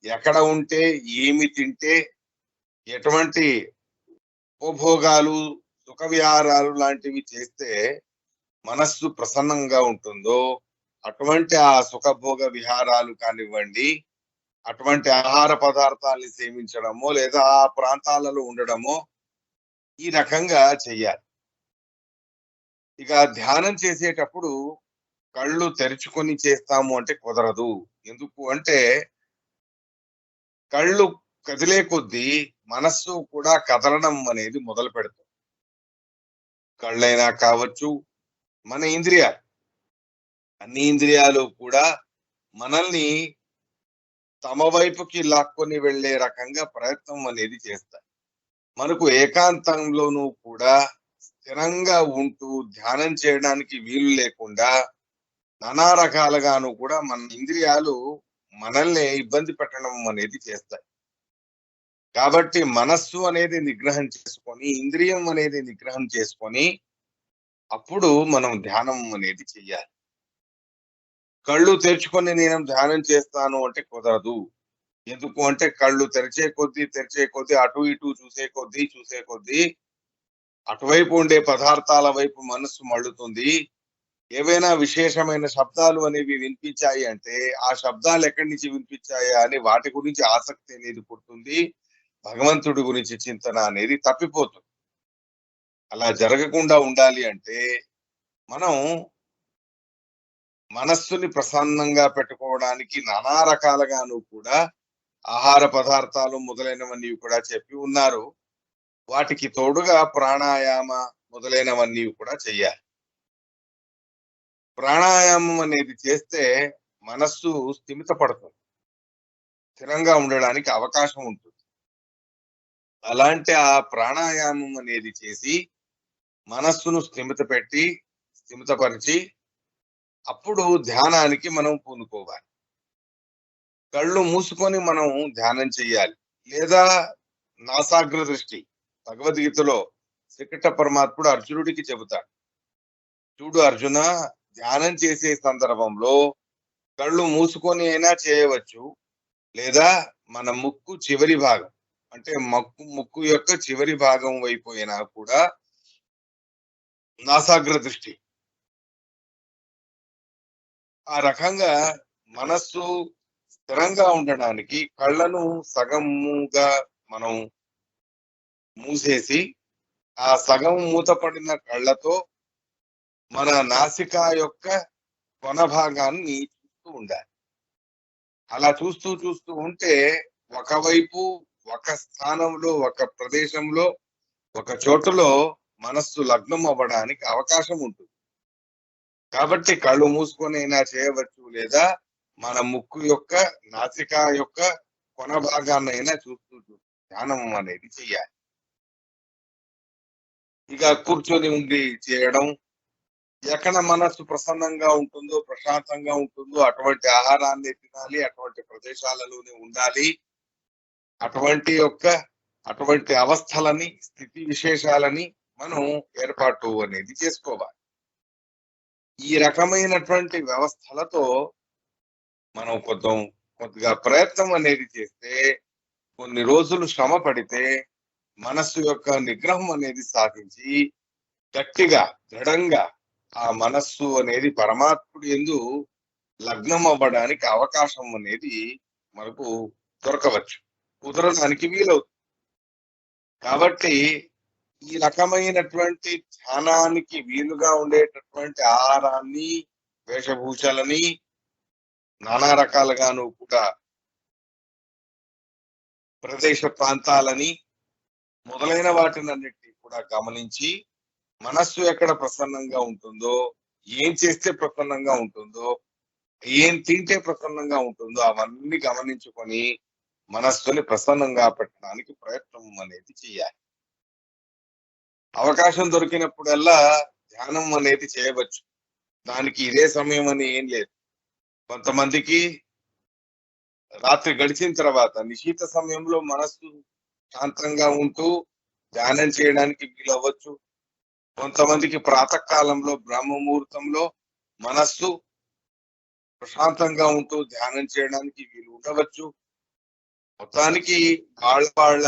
ఎక్కడ ఉంటే, ఏమి తింటే, ఎటువంటి ఉపభోగాలు, సుఖ విహారాలు లాంటివి చేస్తే మనస్సు ప్రసన్నంగా ఉంటుందో, అటువంటి ఆ సుఖభోగ విహారాలు కానివ్వండి, అటువంటి ఆహార పదార్థాల్ని సేవించడమో, లేదా ఆ ప్రాంతాలలో ఉండడమో ఈ రకంగా చెయ్యాలి. ఇక ధ్యానం చేసేటప్పుడు కళ్ళు తెరుచుకొని చేస్తాము అంటే కుదరదు. ఎందుకు అంటే కళ్ళు కదిలే కొద్దీ మనస్సు కూడా కదలడం అనేది మొదలుపెడుతుంది. కళ్ళైనా కావచ్చు, మన ఇంద్రియాలు. అన్ని ఇంద్రియాలు కూడా మనల్ని తమ వైపుకి లాక్కొని వెళ్ళే రకంగా ప్రయత్నం అనేది చేస్తాయి. మనకు ఏకాంతంలోనూ కూడా స్థిరంగా ఉంటూ ధ్యానం చేయడానికి వీలు లేకుండా నానా రకాలుగాను కూడా మన ఇంద్రియాలు మనల్ని ఇబ్బంది పెట్టడం అనేది చేస్తాయి. కాబట్టి మనస్సు అనేది నిగ్రహం చేసుకొని, ఇంద్రియం అనేది నిగ్రహం చేసుకొని, అప్పుడు మనం ధ్యానం అనేది చెయ్యాలి. కళ్ళు తెరుచుకొని నేను ధ్యానం చేస్తాను అంటే కుదరదు. ఎందుకు అంటే కళ్ళు తెరిచే కొద్దీ అటు ఇటు చూసే కొద్దీ అటువైపు ఉండే పదార్థాల వైపు మనస్సు మళ్ళుతుంది. ఏవైనా విశేషమైన శబ్దాలు అనేవి వినిపించాయి అంటే, ఆ శబ్దాలు ఎక్కడి నుంచి వినిపించాయా అని వాటి గురించి ఆసక్తి అనేది పుడుతుంది. భగవంతుడి గురించి చింతన అనేది తప్పిపోతుంది. అలా జరగకుండా ఉండాలి అంటే, మనం మనస్సుని ప్రసన్నంగా పెట్టుకోవడానికి నానా రకాలుగాను కూడా ఆహార పదార్థాలు మొదలైనవన్నీ కూడా చెప్పి ఉన్నారు. వాటికి తోడుగా ప్రాణాయామ మొదలైనవన్నీ కూడా చెయ్యాలి. ప్రాణాయామం అనేది చేస్తే మనస్సు స్థిమిత పడుతుంది. స్థిరంగా ఉండడానికి అవకాశం ఉంటుంది. అలాంటి ఆ ప్రాణాయామం అనేది చేసి మనస్సును స్థిమితపరిచి అప్పుడు ధ్యానానికి మనం పూనుకోవాలి. కళ్ళు మూసుకొని మనం ధ్యానం చెయ్యాలి. లేదా నాసాగ్ర దృష్టి భగవద్గీతలో శ్రీకృష్ణ పరమాత్ముడు అర్జునుడికి చెబుతాడు. చూడు అర్జున, ధ్యానం చేసే సందర్భంలో కళ్ళు మూసుకొని అయినా చేయవచ్చు. లేదా మన ముక్కు చివరి భాగం అంటే ముక్కు యొక్క చివరి భాగం వైపు అయినా కూడా నాసాగ్ర దృష్టి. ఆ రకంగా మనస్సు స్థిరంగా ఉండడానికి కళ్ళను సగముగా మనం మూసేసి ఆ సగం మూతపడిన కళ్ళతో మన నాసిక యొక్క కొన భాగాన్ని చూస్తూ ఉండాలి. అలా చూస్తూ ఉంటే ఒకవైపు ఒక స్థానంలో ఒక ప్రదేశంలో ఒక చోటులో మనస్సు లగ్నం అవ్వడానికి అవకాశం ఉంటుంది. కాబట్టి కళ్ళు మూసుకొని అయినా చేయవచ్చు. లేదా మన ముక్కు యొక్క నాసిక యొక్క కొన భాగాన్నైనా చూస్తూ ధ్యానం అనేది చెయ్యాలి. ఇక కూర్చొని ఉండి చేయడం, ఎక్కడ మనస్సు ప్రసన్నంగా ఉంటుందో, ప్రశాంతంగా ఉంటుందో అటువంటి ఆహారాన్ని తినాలి. అటువంటి ప్రదేశాలలోనే ఉండాలి. అటువంటి అవస్థలని, స్థితి విశేషాలని మనం ఏర్పాటు అనేది చేసుకోవాలి. ఈ రకమైనటువంటి వ్యవస్థలతో మనం కొద్దిగా ప్రయత్నం అనేది చేస్తే, కొన్ని రోజులు శ్రమ పడితే మనస్సు యొక్క నిగ్రహం అనేది సాధించి గట్టిగా, దృఢంగా ఆ మనస్సు అనేది పరమాత్ముడి యందు లగ్నం అవ్వడానికి అవకాశం అనేది మనకు దొరకవచ్చు, కుదరడానికి వీలవుతుంది. కాబట్టి ఈ రకమైనటువంటి ధ్యానానికి వీలుగా ఉండేటటువంటి ఆహారాన్ని, వేషభూషలని నానా రకాలుగాను కూడా ప్రదేశ ప్రాంతాలని మొదలైన వాటినన్నిటినీ కూడా గమనించి మనస్సు ఎక్కడ ప్రసన్నంగా ఉంటుందో, ఏం చేస్తే ప్రసన్నంగా ఉంటుందో, ఏం తింటే ప్రసన్నంగా ఉంటుందో అవన్నీ గమనించుకొని మనస్సుని ప్రసన్నంగా పెట్టడానికి ప్రయత్నం అనేది చేయాలి. అవకాశం దొరికినప్పుడల్లా ధ్యానం అనేది చేయవచ్చు. దానికి ఇదే సమయం అని ఏం లేదు. కొంతమందికి రాత్రి గడిచిన తర్వాత నిశీత సమయంలో మనస్సు శాంతంగా ఉంటూ ధ్యానం చేయడానికి వీలవ్వచ్చు. కొంతమందికి ప్రాతకాలంలో బ్రహ్మ ముహూర్తంలో మనస్సు ప్రశాంతంగా ఉంటూ ధ్యానం చేయడానికి వీలు ఉండవచ్చు. మొత్తానికి వాళ్ళ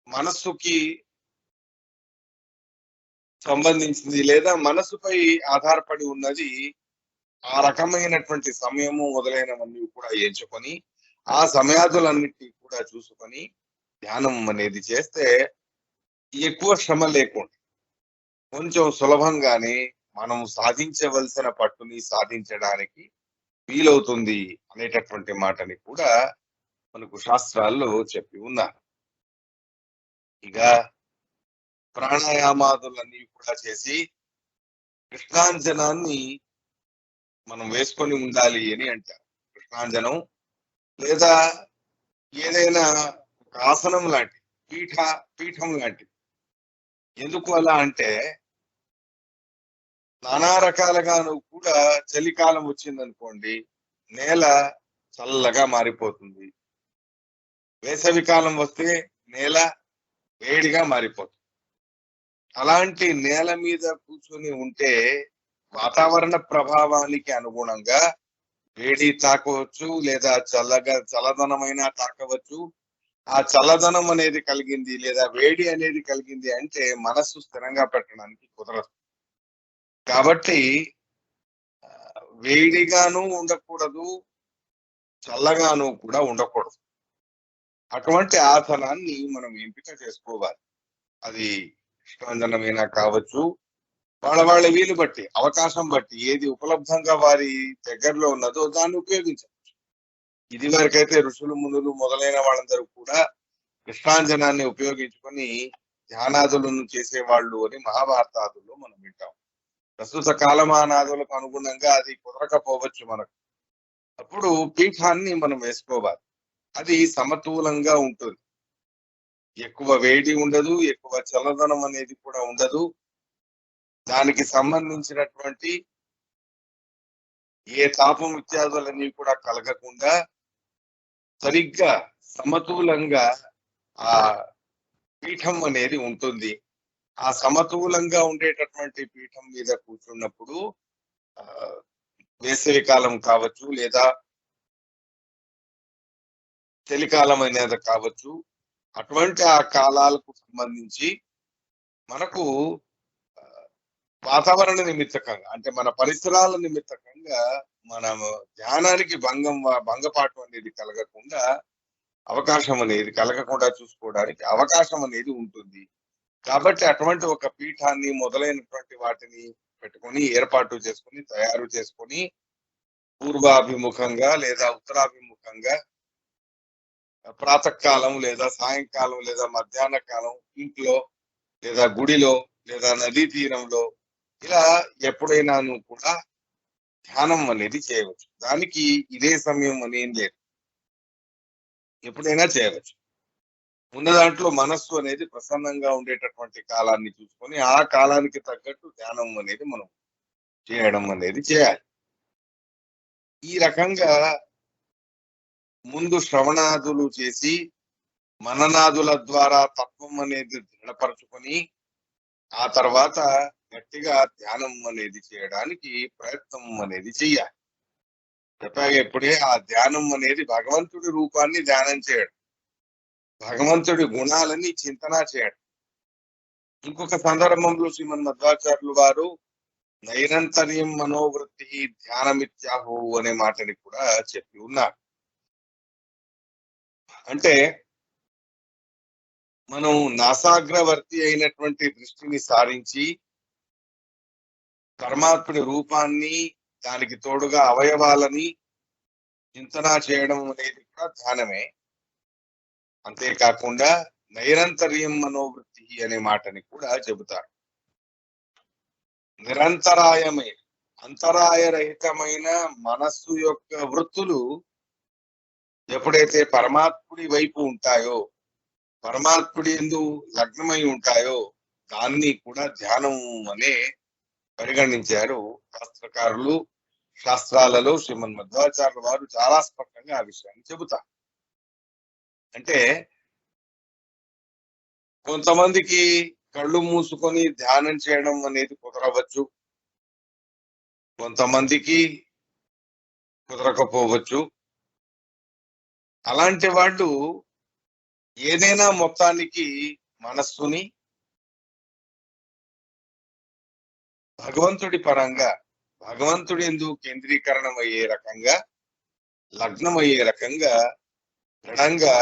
మనస్సుకి సంబంధించింది లేదా మనస్సుపై ఆధారపడి ఉన్నది ఆ రకమైనటువంటి సమయము మొదలైనవన్నీ కూడా ఎంచుకొని ఆ సమయాదులన్నిటినీ కూడా చూసుకొని ధ్యానం అనేది చేస్తే ఎక్కువ శ్రమ లేకుండా కొంచెం సులభంగానే మనం సాధించవలసిన పట్టుని సాధించడానికి వీలవుతుంది అనేటటువంటి మాటని కూడా మనకు శాస్త్రాల్లో చెప్పి ఉన్నారు. ఇక ప్రాణాయామాదులన్నీ కూడా చేసి కృష్ణాంజనాన్ని మనం వేసుకొని ఉండాలి అని అంటారు. కృష్ణాంజనం లేదా ఏదైనా ఒక ఆసనం లాంటి పీఠం లాంటిది. ఎందుకు అలా అంటే నానా రకాలుగాను కూడా చలికాలం వచ్చిందనుకోండి నేల చల్లగా మారిపోతుంది. వేసవి కాలం వస్తే నేల వేడిగా మారిపోతుంది. అలాంటి నేల మీద కూర్చొని ఉంటే వాతావరణ ప్రభావానికి అనుగుణంగా వేడి తాకవచ్చు లేదా చల్లదనమైన తాకవచ్చు. ఆ చల్లదనం అనేది కలిగింది లేదా వేడి అనేది కలిగింది అంటే మనస్సు స్థిరంగా పెట్టడానికి కుదరదు. కాబట్టి వేడిగాను ఉండకూడదు, చల్లగాను కూడా ఉండకూడదు. అటువంటి ఆసనాన్ని మనం ఎంపిక చేసుకోవాలి. అది కృష్ణాంజనమైనా కావచ్చు, వాళ్ళ వీలు బట్టి అవకాశం బట్టి ఏది ఉపలబ్ధంగా వారి దగ్గరలో ఉన్నదో దాన్ని ఉపయోగించవచ్చు. ఇది వరకైతే ఋషులు మునులు మొదలైన వాళ్ళందరూ కూడా కృష్ణాంజనాన్ని ఉపయోగించుకొని ధ్యానాదులను చేసేవాళ్ళు అని మహాభారతాదుల్లో మనం వింటాం. ప్రస్తుత కాలమానాదులకు అనుగుణంగా అది కుదరకపోవచ్చు మనకు. అప్పుడు పీఠాన్ని మనం వేసుకోవాలి. అది సమతూలంగా ఉంటుంది. ఎక్కువ వేడి ఉండదు, ఎక్కువ చల్లదనం అనేది కూడా ఉండదు. దానికి సంబంధించినటువంటి ఏ తాపం ఇత్యాదులన్నీ కూడా కలగకుండా సరిగ్గా సమతూలంగా ఆ పీఠం అనేది ఉంటుంది. ఆ సమతూలంగా ఉండేటటువంటి పీఠం మీద కూర్చున్నప్పుడు ఆ వేసవి కాలం కావచ్చు లేదా చలికాలం అనేది కావచ్చు, అటువంటి ఆ కాలాలకు సంబంధించి మనకు వాతావరణ నిమిత్తకంగా అంటే మన పరిసరాల నిమిత్తకంగా మనం ధ్యానానికి భంగపాటు అనేది కలగకుండా అవకాశం అనేది కలగకుండా చూసుకోవడానికి అవకాశం అనేది ఉంటుంది. కాబట్టి అటువంటి ఒక పీఠాన్ని మొదలైనటువంటి వాటిని పెట్టుకొని ఏర్పాటు చేసుకొని తయారు చేసుకొని పూర్వాభిముఖంగా లేదా ఉత్తరాభిముఖంగా ప్రాతకాలం లేదా సాయంకాలం లేదా మధ్యాహ్న కాలం ఇంట్లో లేదా గుడిలో లేదా నదీ తీరంలో ఇలా ఎప్పుడైనాను కూడా ధ్యానం అనేది చేయవచ్చు. దానికి ఇదే సమయం అని ఏం లేదు, ఎప్పుడైనా చేయవచ్చు. ఉన్న దాంట్లో మనస్సు అనేది ప్రసన్నంగా ఉండేటటువంటి కాలాన్ని చూసుకొని ఆ కాలానికి తగ్గట్టు ధ్యానం అనేది మనం చేయడం అనేది చేయాలి. ఈ రకంగా ముందు శ్రవణాదులు చేసి మననాదుల ద్వారా తత్వం అనేది దృఢపరచుకొని ఆ తర్వాత గట్టిగా ధ్యానం అనేది చేయడానికి ప్రయత్నం అనేది చెయ్యాలి. చెప్పాక ఎప్పుడే ఆ ధ్యానం అనేది భగవంతుడి రూపాన్ని ధ్యానం చేయడం, భగవంతుడి గుణాలని చింతన చేయడం. ఇంకొక సందర్భంలో శ్రీమన్ మధ్వాచార్యులు వారు నైరంతర్యం మనోవృత్తి ధ్యానమిత్యాహు అనే మాటని కూడా చెప్పి ఉన్నారు. అంటే మనం నాసాగ్రవర్తి అయినటువంటి దృష్టిని సారించి పరమాత్ముడి రూపాన్ని దానికి తోడుగా అవయవాలని చింతన చేయడం అనేది కూడా ధ్యానమే. అంతేకాకుండా నైరంతర్యం మనోవృత్తి అనే మాటని కూడా చెబుతారు. నిరంతరాయమే అంతరాయరహితమైన మనస్సు యొక్క వృత్తులు ఎప్పుడైతే పరమాత్ముడి వైపు ఉంటాయో, పరమాత్ముడి యందు లగ్నమై ఉంటాయో, దాన్ని కూడా ధ్యానం అనే పరిగణించారు శాస్త్రకారులు. శాస్త్రాలలో శ్రీమన్ మధ్వాచార్యుల వారు చాలా స్పష్టంగా ఆ విషయాన్ని చెబుతారు. అంటే కొంతమందికి కళ్ళు మూసుకొని ధ్యానం చేయడం అనేది కుదరవచ్చు, కొంతమందికి కుదరకపోవచ్చు. అలాంటి వాళ్ళు ఏదైనా మొత్తానికి మనస్సుని భగవంతుడి పరంగా, భగవంతుడి యందు కేంద్రీకరణం అయ్యే రకంగా, లగ్నం అయ్యే రకంగా దృఢంగా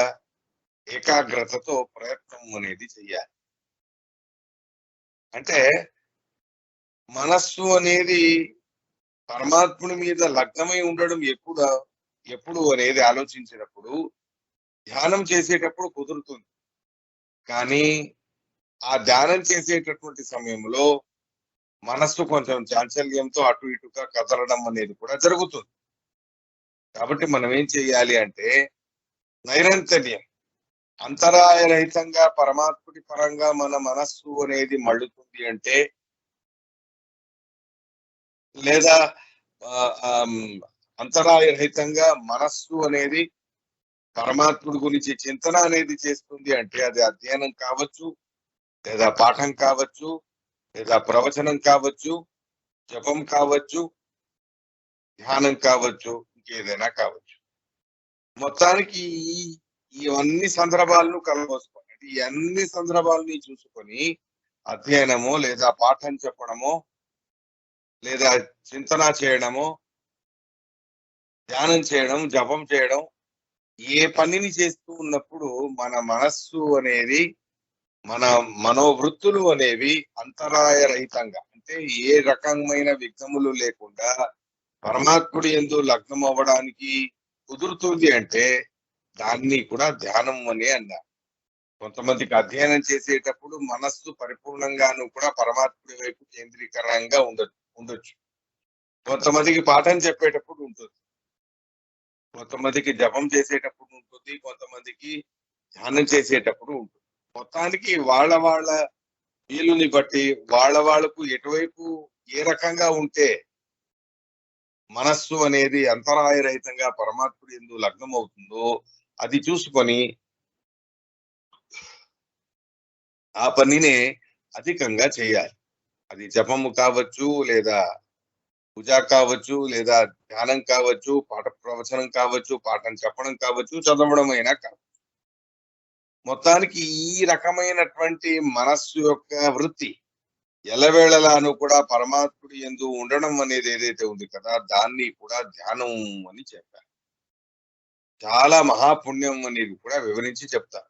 ఏకాగ్రతతో ప్రయత్నం అనేది చెయ్యాలి. అంటే మనస్సు అనేది పరమాత్ముడి మీద లగ్నమై ఉండడం ఎప్పుడు అనేది ఆలోచించినప్పుడు ధ్యానం చేసేటప్పుడు కుదురుతుంది. కానీ ఆ ధ్యానం చేసేటటువంటి సమయంలో మనస్సు కొంచెం చాంచల్యంతో అటు ఇటుగా కదలడం అనేది కూడా జరుగుతుంది. కాబట్టి మనం ఏం చేయాలి అంటే నైరంతర్యం, అంతరాయరహితంగా పరమాత్ముడి పరంగా మన మనస్సు అనేది మళ్ళుతుంది అంటే, లేదా అంతరాయరహితంగా మనస్సు అనేది పరమాత్ముడి గురించి చింతన అనేది చేస్తుంది అంటే, అది అధ్యయనం కావచ్చు, లేదా పాఠం కావచ్చు, లేదా ప్రవచనం కావచ్చు, జపం కావచ్చు, ధ్యానం కావచ్చు, ఇంకేదైనా కావచ్చు. మొత్తానికి ఇవన్నీ సందర్భాలను కలబోసుకోండి. అంటే ఈ అన్ని సందర్భాలని చూసుకొని అధ్యయనమో, లేదా పాఠం చెప్పడమో, లేదా చింతన చేయడమో, ధ్యానం చేయడం, జపం చేయడం, ఏ పనిని చేస్తూ ఉన్నప్పుడు మన మనస్సు అనేది, మన మనోవృత్తులు అనేవి అంతరాయరహితంగా, అంటే ఏ రకమైన విఘ్నములు లేకుండా పరమాత్ముడి యందు లగ్నం అవ్వడానికి కుదురుతుంది అంటే దాన్ని కూడా ధ్యానం అని అన్నారు. కొంతమందికి అధ్యయనం చేసేటప్పుడు మనస్సు పరిపూర్ణంగాను కూడా పరమాత్ముడి వైపు కేంద్రీకరంగా ఉండొచ్చు. కొంతమందికి పాఠం చెప్పేటప్పుడు ఉంటుంది, కొంతమందికి జపం చేసేటప్పుడు ఉంటుంది, కొంతమందికి ధ్యానం చేసేటప్పుడు ఉంటుంది. మొత్తానికి వాళ్ళ వాళ్ళ వీలుని బట్టి వాళ్ళకు ఎటువైపు ఏ రకంగా ఉంటే మనస్సు అనేది అంతరాయరహితంగా పరమాత్ముడి యందు లగ్నం అవుతుందో అది చూసుకొని ఆ పనినే అధికంగా చేయాలి. అది జపము కావచ్చు, లేదా పూజ కావచ్చు, లేదా ధ్యానం కావచ్చు, పాఠ ప్రవచనం కావచ్చు, పాఠం చెప్పడం కావచ్చు, చదవడం అయినా కావచ్చు. మొత్తానికి ఈ రకమైనటువంటి మనస్సు యొక్క వృత్తి ఎల్లవేళలాను కూడా పరమాత్ముడి యందు ఉండడం అనేది ఏదైతే ఉంది కదా, దాన్ని కూడా ధ్యానం అని చెప్పారు. చాలా మహాపుణ్యం అనేది కూడా వివరించి చెప్తారు.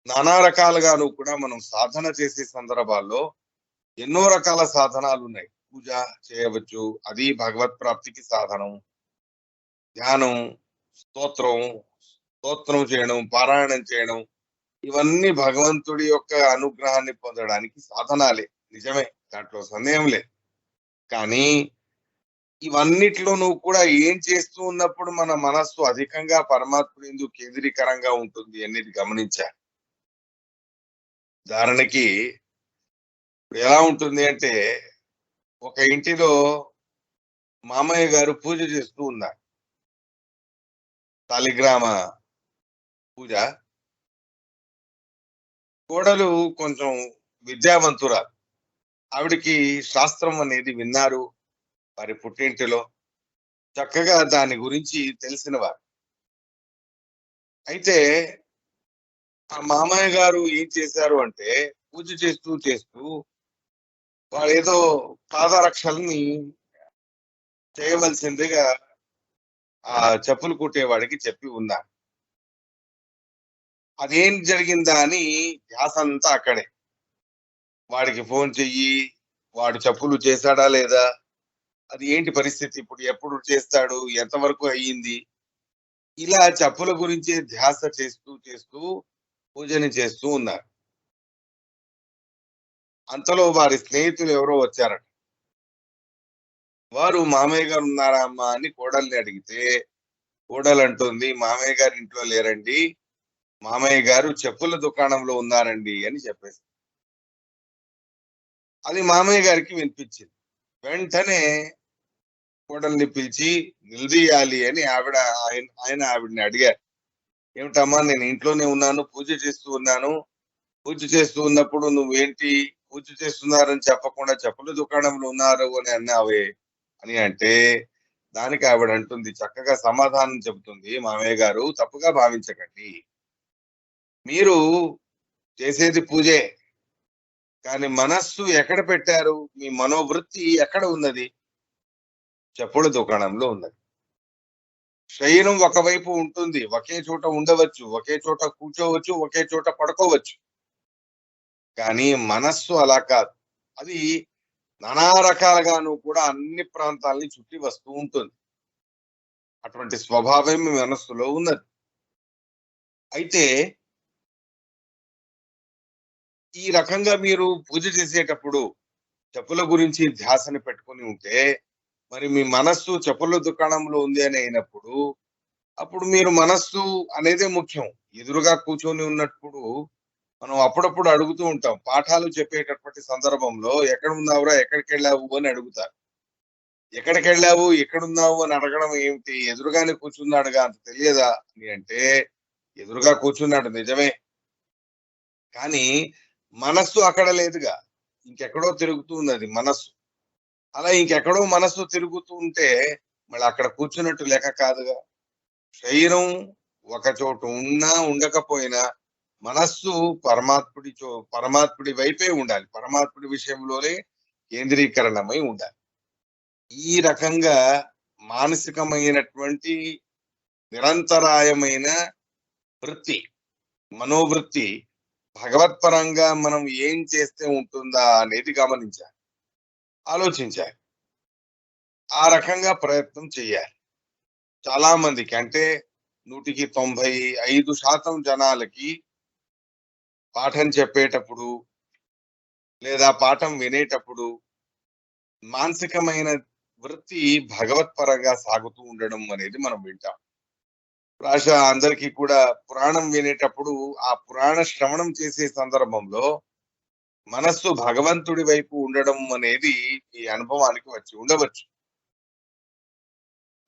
నానా రకాలుగాను కూడా మనం సాధన చేసే సందర్భాల్లో ఎన్నో రకాల సాధనాలు ఉన్నాయి. పూజ చేయవచ్చు, అది భగవత్ ప్రాప్తికి సాధనం. ధ్యానం, స్తోత్రం, స్తోత్రం చేయడం, పారాయణం చేయడం, ఇవన్నీ భగవంతుడి యొక్క అనుగ్రహాన్ని పొందడానికి సాధనాలే. నిజమే, దాంట్లో సందేహం లేదు. కానీ ఇవన్నిట్లోనూ కూడా ఏం చేస్తూ ఉన్నప్పుడు మన మనస్సు అధికంగా పరమాత్ముడి యందు కేంద్రీకరంగా ఉంటుంది అనేది గమనించాలి. ఉదాహరణకి ఎలా ఉంటుంది అంటే, ఒక ఇంటిలో మామయ్య గారు పూజ చేస్తూ ఉన్నారు. శాలిగ్రామ పూజ. కోడలు కొంచెం విద్యావంతురాలు. ఆవిడికి శాస్త్రం అనేది విన్నారు వారి పుట్టింటిలో. చక్కగా దాని గురించి తెలిసినవారు. అయితే ఆ మామయ్య గారు ఏం చేశారు అంటే, పూజ చేస్తూ చేస్తూ వాడేదో పాదరక్షల్ని చేయవలసిందిగా ఆ చెప్పులు కుట్టేవాడికి చెప్పి ఉన్నారు. అదేం జరిగిందా అని ధ్యాసంతా అక్కడే. వాడికి ఫోన్ చెయ్యి, వాడు చెప్పులు చేశాడా లేదా, అది ఏంటి పరిస్థితి, ఇప్పుడు ఎప్పుడు చేస్తాడు, ఎంతవరకు అయ్యింది, ఇలా చెప్పుల గురించే ధ్యాస చేస్తూ చేస్తూ పూజని చేస్తూ ఉన్నారు. అంతలో వారి స్నేహితులు ఎవరో వచ్చారట. వారు "మామయ్య గారు ఉన్నారా అమ్మా?" అని కోడల్ని అడిగితే, కోడలంటుంది, "మామయ్య గారు ఇంట్లో లేరండి. మామయ్య గారు చెప్పుల దుకాణంలో ఉన్నారండి" అని చెప్పేసి. అది మామయ్య గారికి వినిపించింది. వెంటనే కోడల్ని పిలిచి నిలదీయాలి అని ఆయన ఆవిడని అడిగారు. "ఏమిటమ్మా, నేను ఇంట్లోనే ఉన్నాను. పూజ చేస్తూ ఉన్నాను. పూజ చేస్తూ ఉన్నప్పుడు నువ్వేంటి పూజ చేస్తున్నారని చెప్పకుండా చెప్పుల దుకాణంలో ఉన్నారు అని అన్నావే" అని అంటే, దానికి ఆవిడ అంటుంది, చక్కగా సమాధానం చెబుతుంది, "మామయ్య గారు, తప్పుగా భావించకండి. మీరు చేసేది పూజే. కానీ మనస్సు ఎక్కడ పెట్టారు? మీ మనోవృత్తి ఎక్కడ ఉన్నది? చెప్పుల దుకాణంలో ఉన్నది. శరీరం ఒకవైపు ఉంటుంది. ఒకే చోట ఉండవచ్చు. ఒకే చోట కూర్చోవచ్చు. ఒకే చోట పడుకోవచ్చు. కానీ మనస్సు అలా కాదు. అది నానా రకాలుగాను కూడా అన్ని ప్రాంతాల్ని చుట్టి వస్తూ ఉంటుంది. అటువంటి స్వభావం మీ మనస్సులో ఉన్నది. అయితే ఈ రకంగా మీరు పూజ చేసేటప్పుడు చెప్పుల గురించి ధ్యాసని పెట్టుకొని ఉంటే, మరి మీ మనస్సు చెప్పుల దుకాణంలో ఉంది అని అయినప్పుడు, అప్పుడు మీరు మనస్సు అనేదే ముఖ్యం. ఎదురుగా కూర్చొని ఉన్నప్పుడు మనం అప్పుడప్పుడు అడుగుతూ ఉంటాం. పాఠాలు చెప్పేటటువంటి సందర్భంలో "ఎక్కడున్నావురా? ఎక్కడికెళ్ళావు?" అని అడుగుతారు. "ఎక్కడికెళ్ళావు? ఎక్కడున్నావు?" అని అడగడం ఏమిటి? ఎదురుగానే కూర్చున్నాడుగా, అంత తెలియదా అని అంటే, ఎదురుగా కూర్చున్నాడు నిజమే. కానీ మనస్సు అక్కడ లేదుగా. ఇంకెక్కడో తిరుగుతూ ఉన్నది మనస్సు. అలా ఇంకెక్కడో మనస్సు తిరుగుతూ ఉంటే మళ్ళీ అక్కడ కూర్చున్నట్టు లెక్క కాదుగా. శరీరం ఒక చోట ఉన్నా, ఉండకపోయినా మనస్సు పరమాత్ముడి వైపే ఉండాలి. పరమాత్ముడి విషయంలోనే కేంద్రీకరణమై ఉండాలి. ఈ రకంగా మానసికమైనటువంటి నిరంతరాయమైన వృత్తి, మనోవృత్తి భగవత్పరంగా మనం ఏం చేస్తే ఉంటుందా అనేది గమనించాలి. ఆలోచించాలి. ఆ రకంగా ప్రయత్నం చేయాలి. చాలా మందికి అంటే 100కి 95% జనాలకి పాఠం చెప్పేటప్పుడు లేదా పాఠం వినేటప్పుడు మానసికమైన వృత్తి భగవత్పరంగా సాగుతూ ఉండడం అనేది మనం వింటాం. అందరికీ కూడా పురాణం వినేటప్పుడు ఆ పురాణ శ్రవణం చేసే సందర్భంలో మనస్సు భగవంతుడి వైపు ఉండడం అనేది ఈ అనుభవానికి వచ్చి ఉండవచ్చు.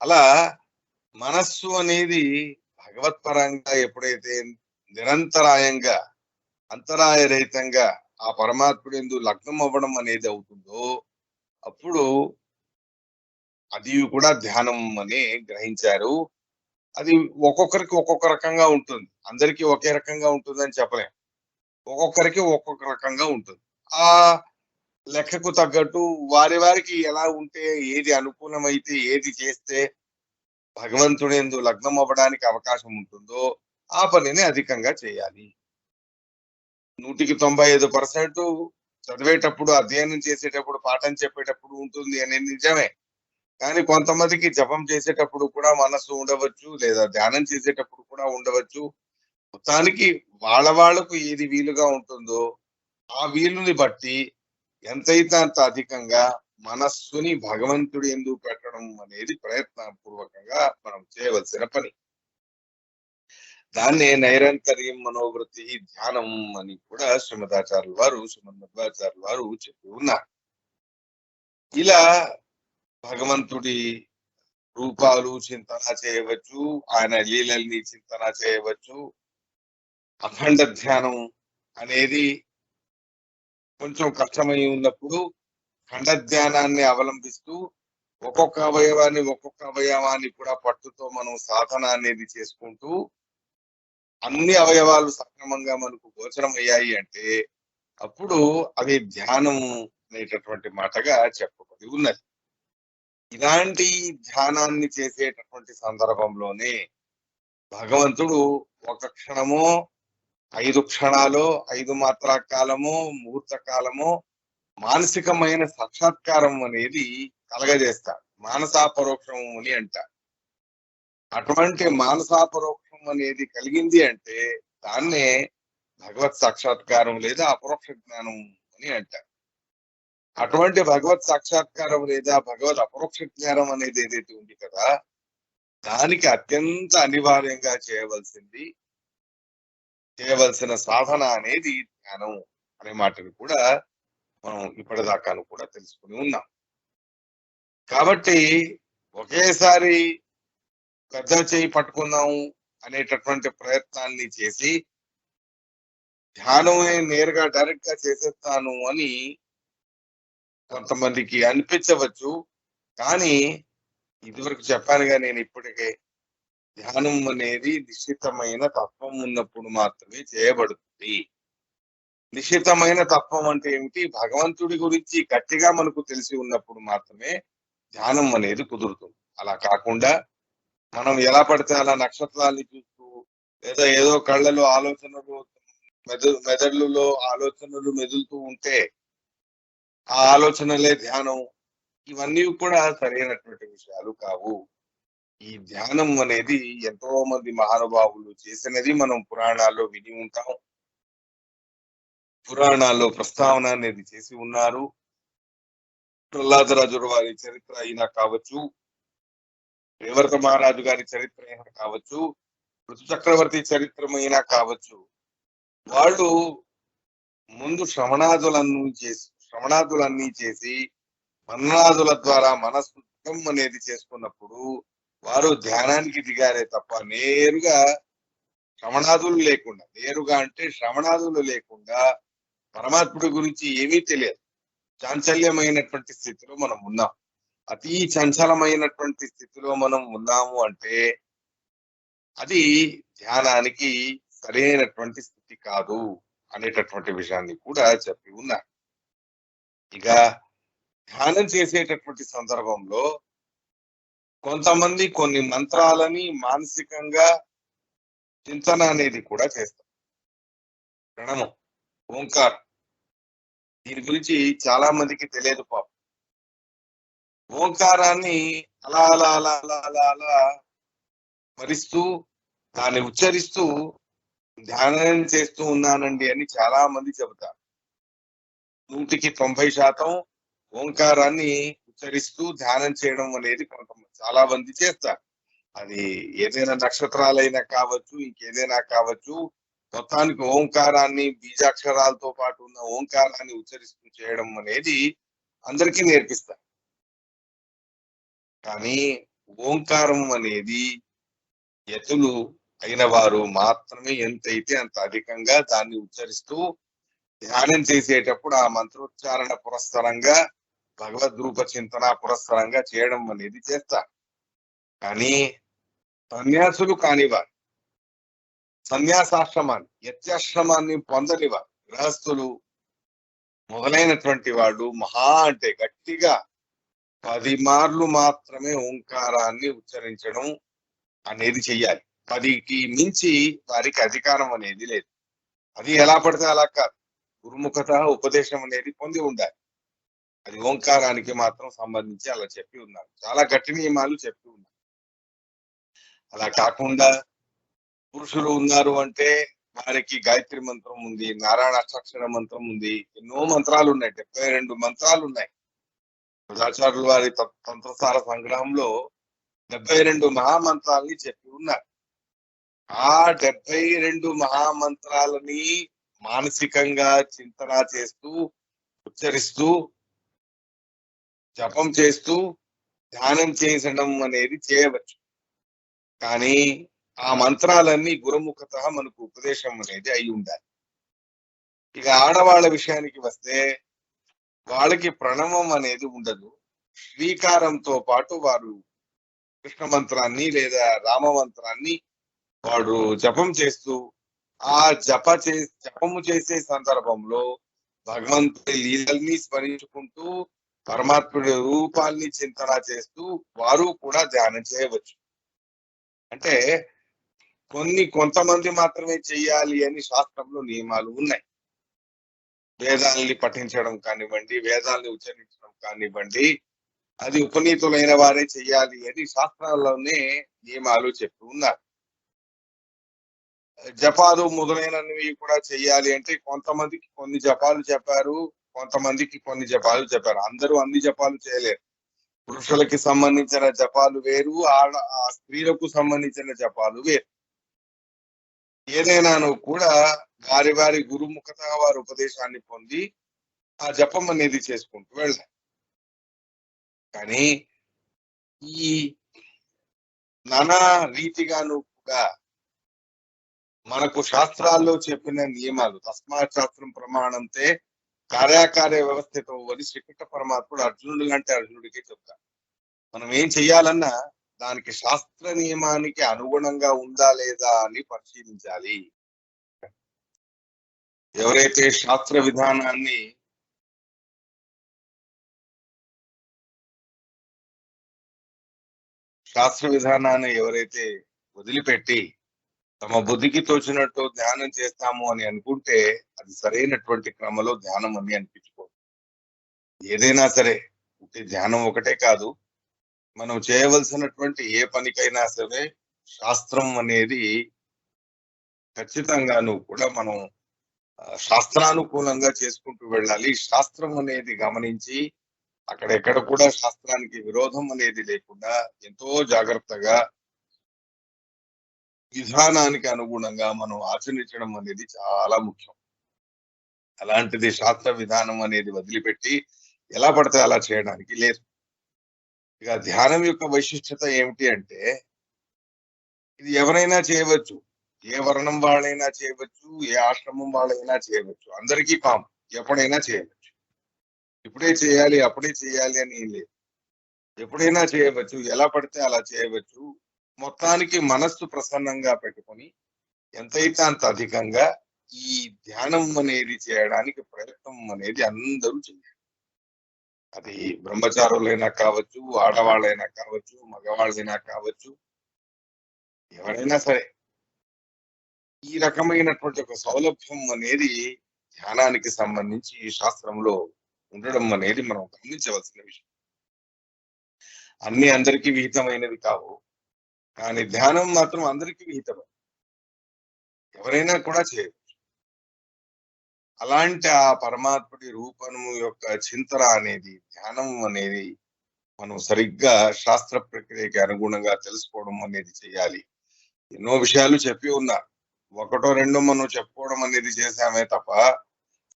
అలా మనస్సు అనేది భగవత్పరంగా ఎప్పుడైతే నిరంతరాయంగా, అంతరాయరహితంగా ఆ పరమాత్ముడందు లగ్నం అవ్వడం అనేది అవుతుందో, అప్పుడు అది కూడా ధ్యానం అని గ్రహించారు. అది ఒక్కొక్కరికి ఒక్కొక్క రకంగా ఉంటుంది. అందరికీ ఒకే రకంగా ఉంటుందని చెప్పలేం. ఒక్కొక్కరికి ఒక్కొక్క రకంగా ఉంటుంది. ఆ లెక్కకు తగ్గట్టు వారికి ఎలా ఉంటే, ఏది అనుకూలమైతే, ఏది చేస్తే భగవంతుడేందు లగ్నం అవ్వడానికి అవకాశం ఉంటుందో, ఆ పనిని అధికంగా చేయాలి. 100కి 95% చదివేటప్పుడు, అధ్యయనం చేసేటప్పుడు, పాఠం చెప్పేటప్పుడు ఉంటుంది అనేది నిజమే. కానీ కొంతమందికి జపం చేసేటప్పుడు కూడా మనస్సు ఉండవచ్చు. లేదా ధ్యానం చేసేటప్పుడు కూడా ఉండవచ్చు. మొత్తానికి వాళ్ళకు ఏది వీలుగా ఉంటుందో, ఆ వీలుని బట్టి ఎంతైతే అంత అధికంగా మనస్సుని భగవంతుడి యందు పెట్టడం అనేది ప్రయత్నపూర్వకంగా మనం చేయవలసిన పని. దాన్నే నైరంతర్యం మనోవృత్తి ధ్యానం అని కూడా శ్రీమద్ మధ్వాచార్యుల వారు చెప్పి ఉన్నారు. ఇలా భగవంతుడి రూపాలు చింతన చేయవచ్చు. ఆయన లీలల్ని చింతన చేయవచ్చు. అఖండ ధ్యానం అనేది కొంచెం కష్టమై ఉన్నప్పుడు ఖండ ధ్యానాన్ని అవలంబిస్తూ ఒక్కొక్క అవయవాన్ని కూడా పట్టుతో మనం సాధన అనేది చేసుకుంటూ అన్ని అవయవాలు సక్రమంగా మనకు గోచరం అయ్యాయి అంటే అప్పుడు అది ధ్యానం అనేటటువంటి మాటగా చెప్పబడి ఉన్నది. ఇలాంటి ధ్యానాన్ని చేసేటటువంటి సందర్భంలోనే భగవంతుడు ఒక క్షణమో 5 క్షణాలో 5 మాత్రా కాలమో ముహూర్త కాలమో మానసికమైన సాక్షాత్కారం అనేది కలగజేస్తాడు. మానసాపరోక్షం అని అంటారు. అటువంటి మానసాపరోక్షం అనేది కలిగింది అంటే దాన్నే భగవత్ సాక్షాత్కారం లేదా అపరోక్ష జ్ఞానం అని అంటారు. అటువంటి భగవత్ సాక్షాత్కారం లేదా భగవత్ అపరోక్ష జ్ఞానం అనేది ఏదైతే ఉంది కదా, దానికి అత్యంత అనివార్యంగా చేయవలసిన సాధన అనేది ధ్యానం అనే మాటను కూడా మనం ఇప్పటిదాకాను కూడా తెలుసుకుని ఉన్నాం. కాబట్టి ఒకేసారి పెద్ద చేయి పట్టుకుందాం అనేటటువంటి ప్రయత్నాన్ని చేసి ధ్యానమే నేరుగా డైరెక్ట్ గా చేసేస్తాను అని కొంతమందికి అనిపించవచ్చు. కానీ ఇదివరకు చెప్పానుగా నేను ఇప్పటికే, ధ్యానం అనేది నిశ్చితమైన తత్వం ఉన్నప్పుడు మాత్రమే చేయబడుతుంది. నిశ్చితమైన తత్వం అంటే ఏమిటి? భగవంతుడి గురించి గట్టిగా మనకు తెలిసి ఉన్నప్పుడు మాత్రమే ధ్యానం అనేది కుదురుతుంది. అలా కాకుండా మనం ఎలా పడితే అలా నక్షత్రాన్ని చూస్తూ లేదా ఏదో కళ్ళలో ఆలోచనలు మెదడులో ఆలోచనలు మెదులుతూ ఉంటే ఆ ఆలోచనలే ధ్యానం, ఇవన్నీ కూడా సరైనటువంటి విషయాలు కావు. ఈ ధ్యానం అనేది ఎంతో మంది మహానుభావులు చేసినది మనం పురాణాల్లో విని ఉంటాం. పురాణాల్లో ప్రస్తావన అనేది చేసి ఉన్నారు. ప్రహ్లాదరాజు వారి చరిత్ర అయినా కావచ్చు, రేవర్త మహారాజు గారి చరిత్ర అయినా కావచ్చు, ఋతు చక్రవర్తి చరిత్రమైనా కావచ్చు, వాళ్ళు ముందు శ్రవణాదులన్నీ చేసి మన్నాదుల ద్వారా మనస్సుతం అనేది చేసుకున్నప్పుడు వారు ధ్యానానికి దిగారే తప్ప నేరుగా శ్రవణాదులు లేకుండా పరమాత్ముడి గురించి ఏమీ తెలియదు. చాంచల్యమైనటువంటి స్థితిలో మనం ఉన్నాం. అతి చంచలమైనటువంటి స్థితిలో మనం ఉన్నాము అంటే అది ధ్యానానికి సరైనటువంటి స్థితి కాదు అనేటటువంటి విషయాన్ని కూడా చెప్పి ఉన్నారు. ఇక ధ్యానం చేసేటటువంటి సందర్భంలో కొంతమంది కొన్ని మంత్రాలని మానసికంగా చింతన అనేది కూడా చేస్తారు. ప్రణవం, ఓంకారం, దీని గురించి చాలా మందికి తెలియదు పాపం. ఓంకారాన్ని అలా అలా అలా అలా అలా అలా స్మరిస్తూ దాన్ని ఉచ్చరిస్తూ ధ్యానం చేస్తూ ఉన్నానండి అని చాలా మంది చెబుతారు. 100కి 90% ఓంకారాన్ని ఉచ్చరిస్తూ ధ్యానం చేయడం అనేది చాలా మంది చేస్తారు. అది ఏదైనా నక్షత్రాలైనా కావచ్చు, ఇంకేదైనా కావచ్చు, మొత్తానికి ఓంకారాన్ని బీజాక్షరాలతో పాటు ఉన్న ఓంకారాన్ని ఉచ్చరిస్తూ చేయడం అనేది అందరికీ నేర్పిస్తారు. కానీ ఓంకారం అనేది యతులు అయిన వారు మాత్రమే ఎంతైతే అంత అధికంగా దాన్ని ఉచ్చరిస్తూ ధ్యానం చేసేటప్పుడు ఆ మంత్రోచ్చారణ పురస్సరంగా భగవద్రూప చింతన పురస్సరంగా చేయడం అనేది చేస్తారు. కానీ సన్యాసులు కానివారు, సన్యాసాశ్రమాన్ని యత్యాశ్రమాన్ని పొందనివారు, గృహస్థులు మొదలైనటువంటి వాళ్ళు మహా అంటే గట్టిగా 10 మార్లు మాత్రమే ఓంకారాన్ని ఉచ్చరించడం అనేది చెయ్యాలి. 10కి మించి వారికి అధికారం అనేది లేదు. అది ఎలా పడితే అలా కాదు, గురుముఖత ఉపదేశం అనేది పొంది ఉండాలి. అది ఓంకారానికి మాత్రం సంబంధించి అలా చెప్పి ఉన్నారు. చాలా గట్టి నియమాలు చెప్పి ఉన్నారు. అలా కాకుండా పురుషులు ఉన్నారు అంటే వారికి గాయత్రి మంత్రం ఉంది, నారాయణ అష్టాక్షర మంత్రం ఉంది, ఎన్నో మంత్రాలు ఉన్నాయి, 72 మంత్రాలు ఉన్నాయి. ఆచార్యుల వారి తంత్రసార సంగ్రహంలో 72 మహామంత్రాలని చెప్పి ఉన్నారు. ఆ 72 మహామంత్రాలని మానసికంగా చింతన చేస్తూ ఉచ్చరిస్తూ జపం చేస్తూ ధ్యానం చేసడం అనేది చేయవచ్చు. కానీ ఆ మంత్రాలన్నీ గురుముఖత మనకు ఉపదేశం అనేది అయి ఉండాలి. ఇక ఆడవాళ్ళ విషయానికి వస్తే వాళ్ళకి ప్రణవం అనేది ఉండదు. శ్రీకారంతో పాటు వారు కృష్ణ మంత్రాన్ని లేదా రామ మంత్రాన్ని వాడు జపం చేస్తూ ఆ జపము చేసే సందర్భంలో భగవంతుడి లీలల్ని స్మరించుకుంటూ పరమాత్ముడి రూపాల్ని చింతన చేస్తూ వారు కూడా ధ్యానం చేయవచ్చు. అంటే కొంతమంది మాత్రమే చెయ్యాలి అని శాస్త్రంలో నియమాలు ఉన్నాయి. వేదాల్ని పఠించడం కానివ్వండి, వేదాల్ని ఉచ్చరించడం కానివ్వండి, అది ఉపనీతులైన వారే చెయ్యాలి అని శాస్త్రాల్లోనే నియమాలు చెప్పి ఉన్నారు. జపాలు మొదలైనవి కూడా చెయ్యాలి అంటే కొంతమందికి కొన్ని జపాలు చెప్పారు, కొంతమందికి కొన్ని జపాలు చెప్పారు. అందరూ అన్ని జపాలు చేయలేరు. పురుషులకి సంబంధించిన జపాలు వేరు, స్త్రీలకు సంబంధించిన జపాలు వేరు. ఏదైనాను కూడా వారి వారి గురుముఖత వారి ఉపదేశాన్ని పొంది ఆ జపం అనేది చేసుకుంటూ వెళ్ళాలి. కానీ ఈ నానా రీతిగాను కూడా మనకు శాస్త్రాల్లో చెప్పిన నియమాలు తస్మాత్ శాస్త్రం ప్రమాణంతే కార్యకార్య వ్యవస్థతో అని శ్రీకృష్ణ పరమాత్ముడు అర్జునుడు అంటే అర్జునుడికి చెప్తారు. మనం ఏం చెయ్యాలన్నా దానికి శాస్త్ర నియమానికి అనుగుణంగా ఉందా లేదా అని పరిశీలించాలి. ఎవరైతే శాస్త్ర విధానాన్ని ఎవరైతే వదిలిపెట్టి తమ బుద్ధికి తోచినట్టు ధ్యానం చేస్తాము అని అనుకుంటే అది సరైనటువంటి క్రమంలో ధ్యానం అని అనిపించుకోదు. ఏదైనా సరే ధ్యానం ఒకటే కాదు, మనం చేయవలసినటువంటి ఏ పనికైనా సరే శాస్త్రం అనేది ఖచ్చితంగాను కూడా మనం శాస్త్రానుకూలంగా చేసుకుంటూ వెళ్ళాలి. శాస్త్రం అనేది గమనించి అక్కడెక్కడ కూడా శాస్త్రానికి విరోధం అనేది లేకుండా ఎంతో జాగ్రత్తగా విధానానికి అనుగుణంగా మనం ఆచరించడం అనేది చాలా ముఖ్యం. అలాంటిది శాస్త్ర విధానం అనేది వదిలిపెట్టి ఎలా పడితే అలా చేయడానికి లేదు. ఇక ధ్యానం యొక్క వైశిష్టత ఏమిటి అంటే ఇది ఎవరైనా చేయవచ్చు, ఏ వర్ణం వాళ్ళైనా చేయవచ్చు, ఏ ఆశ్రమం వాళ్ళైనా చేయవచ్చు, అందరికీ కామన్, ఎప్పుడైనా చేయవచ్చు. ఇప్పుడే చేయాలి అప్పుడే చేయాలి అని ఏం లేదు, ఎప్పుడైనా చేయవచ్చు, ఎలా పడితే అలా చేయవచ్చు. మొత్తానికి మనస్సు ప్రసన్నంగా పెట్టుకొని ఎంతైతే అంత అధికంగా ఈ ధ్యానం అనేది చేయడానికి ప్రయత్నం అనేది అందరూ చేయాలి. అది బ్రహ్మచారులైనా కావచ్చు, ఆడవాళ్ళైనా కావచ్చు, మగవాళ్ళైనా కావచ్చు, ఎవరైనా సరే ఈ రకమైనటువంటి ఒక సౌలభ్యం అనేది ధ్యానానికి సంబంధించి ఈ శాస్త్రంలో ఉండడం అనేది మనం గమనించవలసిన విషయం. అన్ని అందరికీ విహితమైనవి కావు, కానీ ధ్యానం మాత్రం అందరికీ విహితమే, ఎవరైనా కూడా చేయవచ్చు. అలాంటి ఆ పరమాత్ముడి రూపము యొక్క చింతన అనేది ధ్యానం అనేది మనం సరిగ్గా శాస్త్ర ప్రక్రియకి అనుగుణంగా తెలుసుకోవడం అనేది చేయాలి. ఎన్నో విషయాలు చెప్పి ఉన్నారు, ఒకటో రెండో మనం చెప్పుకోవడం అనేది చేశామే తప్ప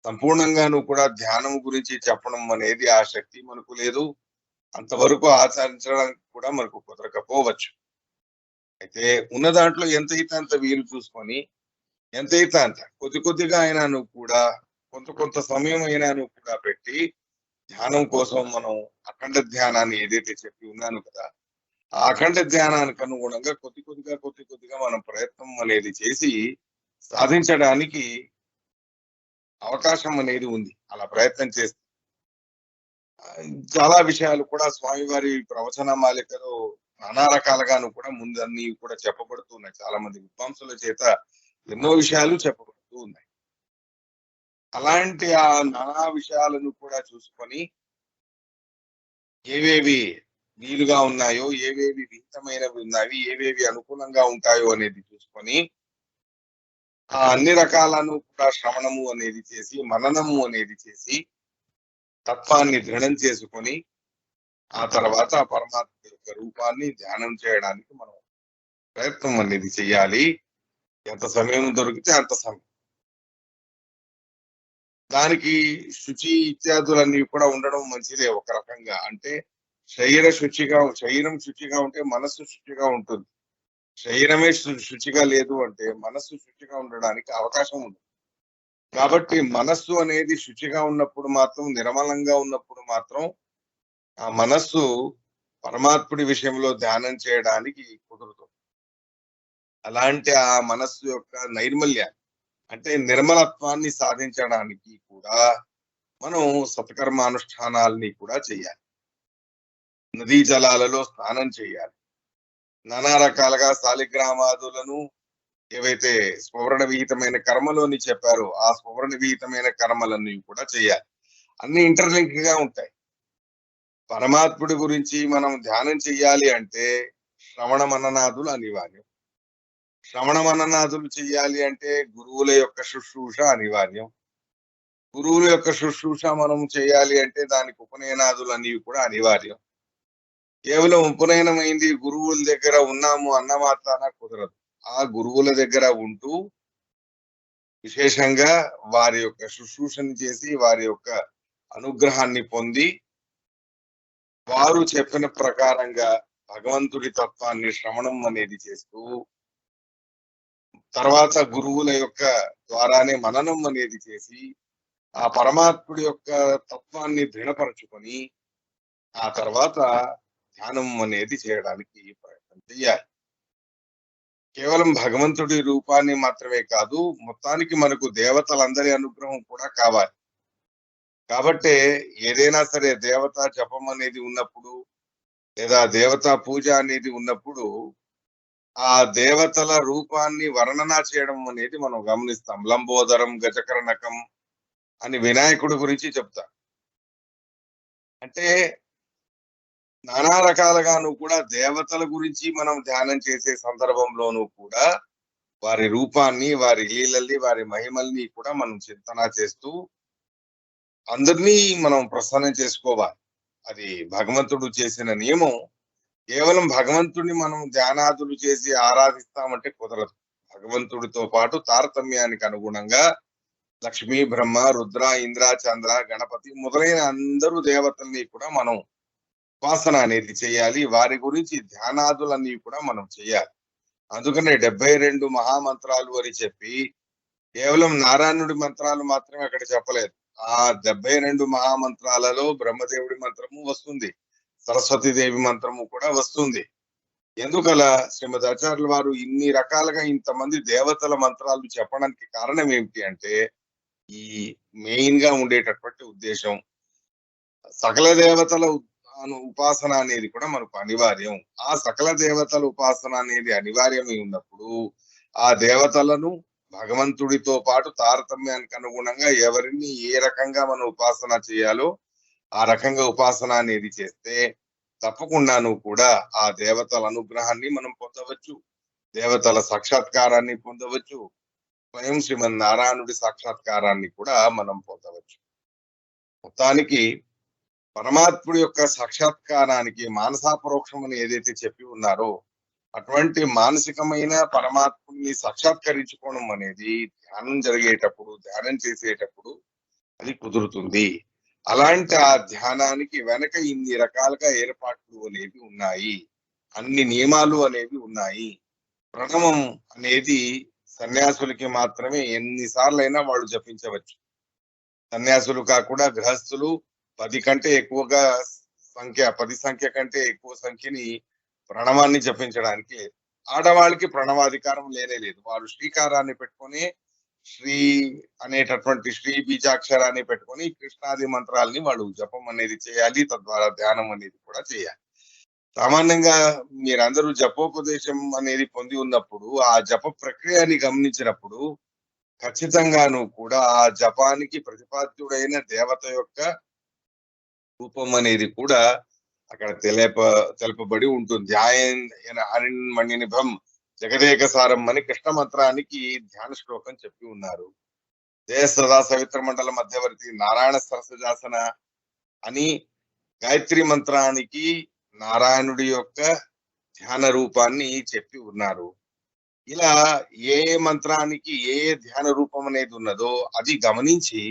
సంపూర్ణంగాను కూడా ధ్యానం గురించి చెప్పడం అనేది ఆ శక్తి మనకు లేదు, అంతవరకు ఆచరించడానికి కూడా మనకు కుదరకపోవచ్చు. అయితే ఉన్న దాంట్లో ఎంతైతే అంత వీలు చూసుకొని ఎంతైతే అంత కొద్ది కొద్దిగా అయినాను కూడా కొంత సమయం అయినాను కూడా పెట్టి ధ్యానం కోసం మనం అఖండ ధ్యానాన్ని ఏదైతే చెప్పి ఉన్నాను కదా, ఆ అఖండ ధ్యానానికి అనుగుణంగా కొద్ది కొద్దిగా మనం ప్రయత్నం అనేది చేసి సాధించడానికి అవకాశం అనేది ఉంది. అలా ప్రయత్నం చేస్తే చాలా విషయాలు కూడా స్వామివారి ప్రవచన మాలికలో నానా రకాలుగాను కూడా ముందన్నీ కూడా చెప్పబడుతూ ఉన్నాయి. చాలా మంది విద్వాంసుల చేత ఎన్నో విషయాలు చెప్పబడుతూ ఉన్నాయి. అలాంటి ఆ నానా విషయాలను కూడా చూసుకొని ఏవేవి వీలుగా ఉన్నాయో, ఏవేవి విహితమైనవి ఉన్నాయి, ఏవేవి అనుకూలంగా ఉంటాయో అనేది చూసుకొని ఆ అన్ని రకాలను కూడా శ్రవణము అనేది చేసి మననము అనేది చేసి తత్వాన్ని దృఢం చేసుకొని ఆ తర్వాత ఆ పరమాత్మ యొక్క రూపాన్ని ధ్యానం చేయడానికి మనం ప్రయత్నం అనేది చెయ్యాలి. ఎంత సమయం దొరికితే అంత సమయం. దానికి శుచి ఇత్యాదులన్నీ కూడా ఉండడం మంచిదే ఒక రకంగా. అంటే శరీరం శుచిగా ఉంటే మనస్సు శుచిగా ఉంటుంది. శరీరమే శుచిగా లేదు అంటే మనస్సు శుచిగా ఉండడానికి అవకాశం ఉంది. కాబట్టి మనస్సు అనేది శుచిగా ఉన్నప్పుడు మాత్రం, నిర్మలంగా ఉన్నప్పుడు మాత్రం ఆ మనస్సు పరమాత్ముడి విషయంలో ధ్యానం చేయడానికి కుదురుతుంది. అలాంటి ఆ మనస్సు యొక్క నైర్మల్యాన్ని అంటే నిర్మలత్వాన్ని సాధించడానికి కూడా మనం సత్కర్మానుష్ఠానాల్ని కూడా చేయాలి. నదీ జలాలలో స్నానం చేయాలి. నానా రకాలుగా శాలిగ్రామాదులను ఏవైతే స్మరణ విహితమైన కర్మలోని చెప్పారో ఆ స్మరణ విహితమైన కర్మలన్నీ కూడా చేయాలి. అన్ని ఇంటర్లింక్ గా ఉంటాయి. పరమాత్ముడి గురించి మనం ధ్యానం చెయ్యాలి అంటే శ్రవణ మననాదులు అనివార్యం. శ్రవణ మననాదులు చెయ్యాలి అంటే గురువుల యొక్క శుశ్రూష అనివార్యం. గురువుల యొక్క శుశ్రూష మనం చేయాలి అంటే దానికి ఉపనయనాదులు అనేవి కూడా అనివార్యం. కేవలం ఉపనయనమైంది గురువుల దగ్గర ఉన్నాము అన్న మాత్రాన కుదరదు. ఆ గురువుల దగ్గర ఉంటూ విశేషంగా వారి యొక్క శుశ్రూషని చేసి వారి యొక్క అనుగ్రహాన్ని పొంది వారు చెప్పిన ప్రకారంగా భగవంతుడి తత్వాన్ని శ్రవణం అనేది చేస్తూ తర్వాత గురువుల యొక్క ద్వారానే మననం అనేది చేసి ఆ పరమాత్ముడి యొక్క తత్వాన్ని దృఢపరచుకొని ఆ తర్వాత ధ్యానం అనేది చేయడానికి ప్రయత్నం చేయాలి. కేవలం భగవంతుడి రూపాన్ని మాత్రమే కాదు, మొత్తానికి మనకు దేవతలందరి అనుగ్రహం కూడా కావాలి. కాబట్టే ఏదైనా సరే దేవతా జపం అనేది ఉన్నప్పుడు లేదా దేవతా పూజ అనేది ఉన్నప్పుడు ఆ దేవతల రూపాన్ని వర్ణన చేయడం అనేది మనం గమనిస్తాం. లంబోదరం గజకర్ణకం అని వినాయకుడి గురించి చెప్తా. అంటే నానా రకాలుగాను కూడా దేవతల గురించి మనం ధ్యానం చేసే సందర్భంలోనూ కూడా వారి రూపాన్ని, వారి లీలల్ని, వారి మహిమల్ని కూడా మనం చింతన చేస్తూ అందరినీ మనం ప్రసన్నం చేసుకోవాలి. అది భగవంతుడు చేసిన నియమం. కేవలం భగవంతుడిని మనం ధ్యానాదులు చేసి ఆరాధిస్తామంటే కుదరదు. భగవంతుడితో పాటు తారతమ్యానికి అనుగుణంగా లక్ష్మీ, బ్రహ్మ, రుద్ర, ఇంద్ర, చంద్ర, గణపతి మొదలైన అందరూ దేవతల్ని కూడా మనం ఉపాసన అనేది చేయాలి. వారి గురించి ధ్యానాదులన్నీ కూడా మనం చేయాలి. అందుకనే 72 మహామంత్రాలు అని చెప్పి కేవలం నారాయణుడి మంత్రాలు మాత్రమే అక్కడ చెప్పలేదు. ఆ 72 మహామంత్రాలలో బ్రహ్మదేవుడి మంత్రము వస్తుంది, సరస్వతీదేవి మంత్రము కూడా వస్తుంది. ఎందుకలా శ్రీమద్ ఆచార్యుల వారు ఇన్ని రకాలుగా ఇంతమంది దేవతల మంత్రాలు చెప్పడానికి కారణం ఏమిటి అంటే ఈ మెయిన్ గా ఉండేటటువంటి ఉద్దేశం సకల దేవతల ఉపాసన అనేది కూడా మనకు అనివార్యం. ఆ సకల దేవతల ఉపాసన అనేది అనివార్యమై ఉన్నప్పుడు ఆ దేవతలను భగవంతుడితో పాటు తారతమ్యానికి అనుగుణంగా ఎవరిని ఏ రకంగా మనం ఉపాసన చేయాలో ఆ రకంగా ఉపాసన అనేది చేస్తే తప్పకుండాను కూడా ఆ దేవతల అనుగ్రహాన్ని మనం పొందవచ్చు, దేవతల సాక్షాత్కారాన్ని పొందవచ్చు, స్వయం శ్రీమన్నారాయణుడి సాక్షాత్కారాన్ని కూడా మనం పొందవచ్చు. మొత్తానికి పరమాత్ముడి యొక్క సాక్షాత్కారానికి మానసాపరోక్షం అని ఏదైతే చెప్పి ఉన్నారో అటువంటి మానసికమైన పరమాత్ముడిని సాక్షాత్కరించుకోవడం అనేది ధ్యానం జరిగేటప్పుడు, ధ్యానం చేసేటప్పుడు అది కుదురుతుంది. అలాంటి ఆ ధ్యానానికి వెనక ఇన్ని రకాలుగా ఏర్పాట్లు అనేవి ఉన్నాయి, అన్ని నియమాలు అనేవి ఉన్నాయి. ప్రణవం అనేది సన్యాసులకి మాత్రమే ఎన్నిసార్లైనా వాళ్ళు జపించవచ్చు. సన్యాసులు కాకుండా గృహస్థులు 10 కంటే ఎక్కువగా 10 సంఖ్య కంటే ఎక్కువ సంఖ్యని ప్రణవాన్ని జపించడానికి లేదు. ఆడవాళ్ళకి ప్రణవాధికారం లేనే లేదు. వారు శ్రీకారాన్ని పెట్టుకొని శ్రీ అనేటటువంటి శ్రీ బీజాక్షరాన్ని పెట్టుకొని కృష్ణాది మంత్రాలని వాళ్ళు జపం అనేది చేయాలి. తద్వారా ధ్యానం అనేది కూడా చేయాలి. సామాన్యంగా మీరందరూ జపోపదేశం అనేది పొంది ఉన్నప్పుడు ఆ జప ప్రక్రియని గమనించినప్పుడు ఖచ్చితంగాను కూడా ఆ జపానికి ప్రతిపాద్యుడైన దేవత యొక్క రూపం అనేది కూడా అక్కడ తెలపబడి ఉంటుంది. అరణ్యనిభం జగదేక సారం అని కృష్ణ మంత్రానికి ధ్యాన శ్లోకం చెప్పి ఉన్నారు. జయ సదా సవిత్ర మండల మధ్యవర్తి నారాయణ సరసజాసన అని గాయత్రి మంత్రానికి నారాయణుడి యొక్క ధ్యాన రూపాన్ని చెప్పి ఉన్నారు. ఇలా ఏ మంత్రానికి ఏ ధ్యాన రూపం అనేది ఉన్నదో అది గమనించి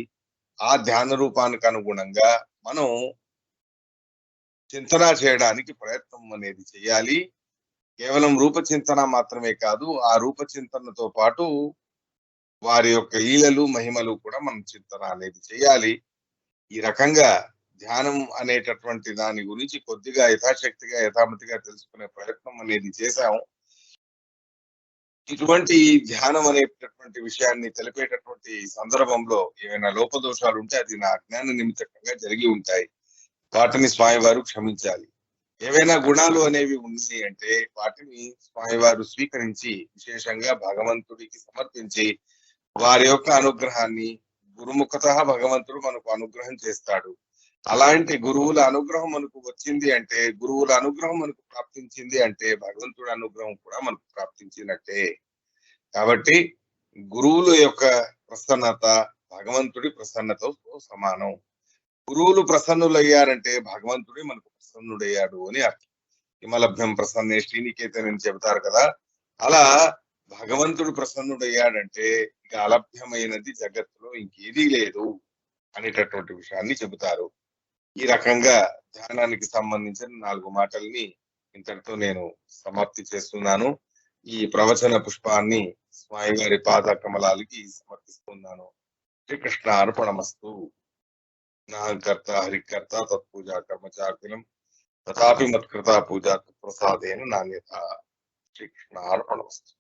ఆ ధ్యాన రూపానికి అనుగుణంగా మనం చింతన చేయడానికి ప్రయత్నం అనేది చేయాలి. కేవలం రూపచింతన మాత్రమే కాదు, ఆ రూపచింతనతో పాటు వారి యొక్క లీలలు మహిమలు కూడా మనం చింతన అనేది చేయాలి. ఈ రకంగా ధ్యానం అనేటటువంటి దాని గురించి కొద్దిగా యథాశక్తిగా యథామతిగా తెలుసుకునే ప్రయత్నం అనేది చేశాము. ఇటువంటి ధ్యానం అనేటటువంటి విషయాన్ని తెలిపేటటువంటి సందర్భంలో ఏమైనా లోపదోషాలు ఉంటే అది నా అజ్ఞాన నిమిత్తంగా జరిగి ఉంటాయి. వాటిని స్వామివారు క్షమించాలి. ఏవైనా గుణాలు అనేవి ఉన్నాయి అంటే వాటిని స్వామివారు స్వీకరించి విశేషంగా భగవంతుడికి సమర్పించి వారి యొక్క అనుగ్రహాన్ని గురుముఖత భగవంతుడు మనకు అనుగ్రహం చేస్తాడు. అలాంటి గురువుల అనుగ్రహం మనకు వచ్చింది అంటే, గురువుల అనుగ్రహం మనకు ప్రాప్తించింది అంటే భగవంతుడి అనుగ్రహం కూడా మనకు ప్రాప్తించినట్టే. కాబట్టి గురువుల యొక్క ప్రసన్నత భగవంతుడి ప్రసన్నతతో సమానం. గురువులు ప్రసన్నులయ్యారంటే భగవంతుడే మనకు ప్రసన్నుడయ్యాడు అని అర్థం. హిమలభ్యం ప్రసన్నే శ్రీనికేతన్ అని చెబుతారు కదా. అలా భగవంతుడు ప్రసన్నుడయ్యాడంటే ఇక అలభ్యమైనది జగత్తులో ఇంకేదీ లేదు అనేటటువంటి విషయాన్ని చెబుతారు. ఈ రకంగా ధ్యానానికి సంబంధించిన 4 మాటల్ని ఇంతటితో నేను సమాప్తి చేస్తున్నాను. ఈ ప్రవచన పుష్పాన్ని స్వామి గారి పాద కమలాలకి సమర్పిస్తున్నాను. శ్రీకృష్ణ అర్పణమస్తు. నాహంకర్త హరికర్త తత్పూజా కర్మ చాకిలం తథాపి మత్కృత పూజా ప్రసాదేన నాణ్యత. శ్రీకృష్ణ అర్పణమస్తు.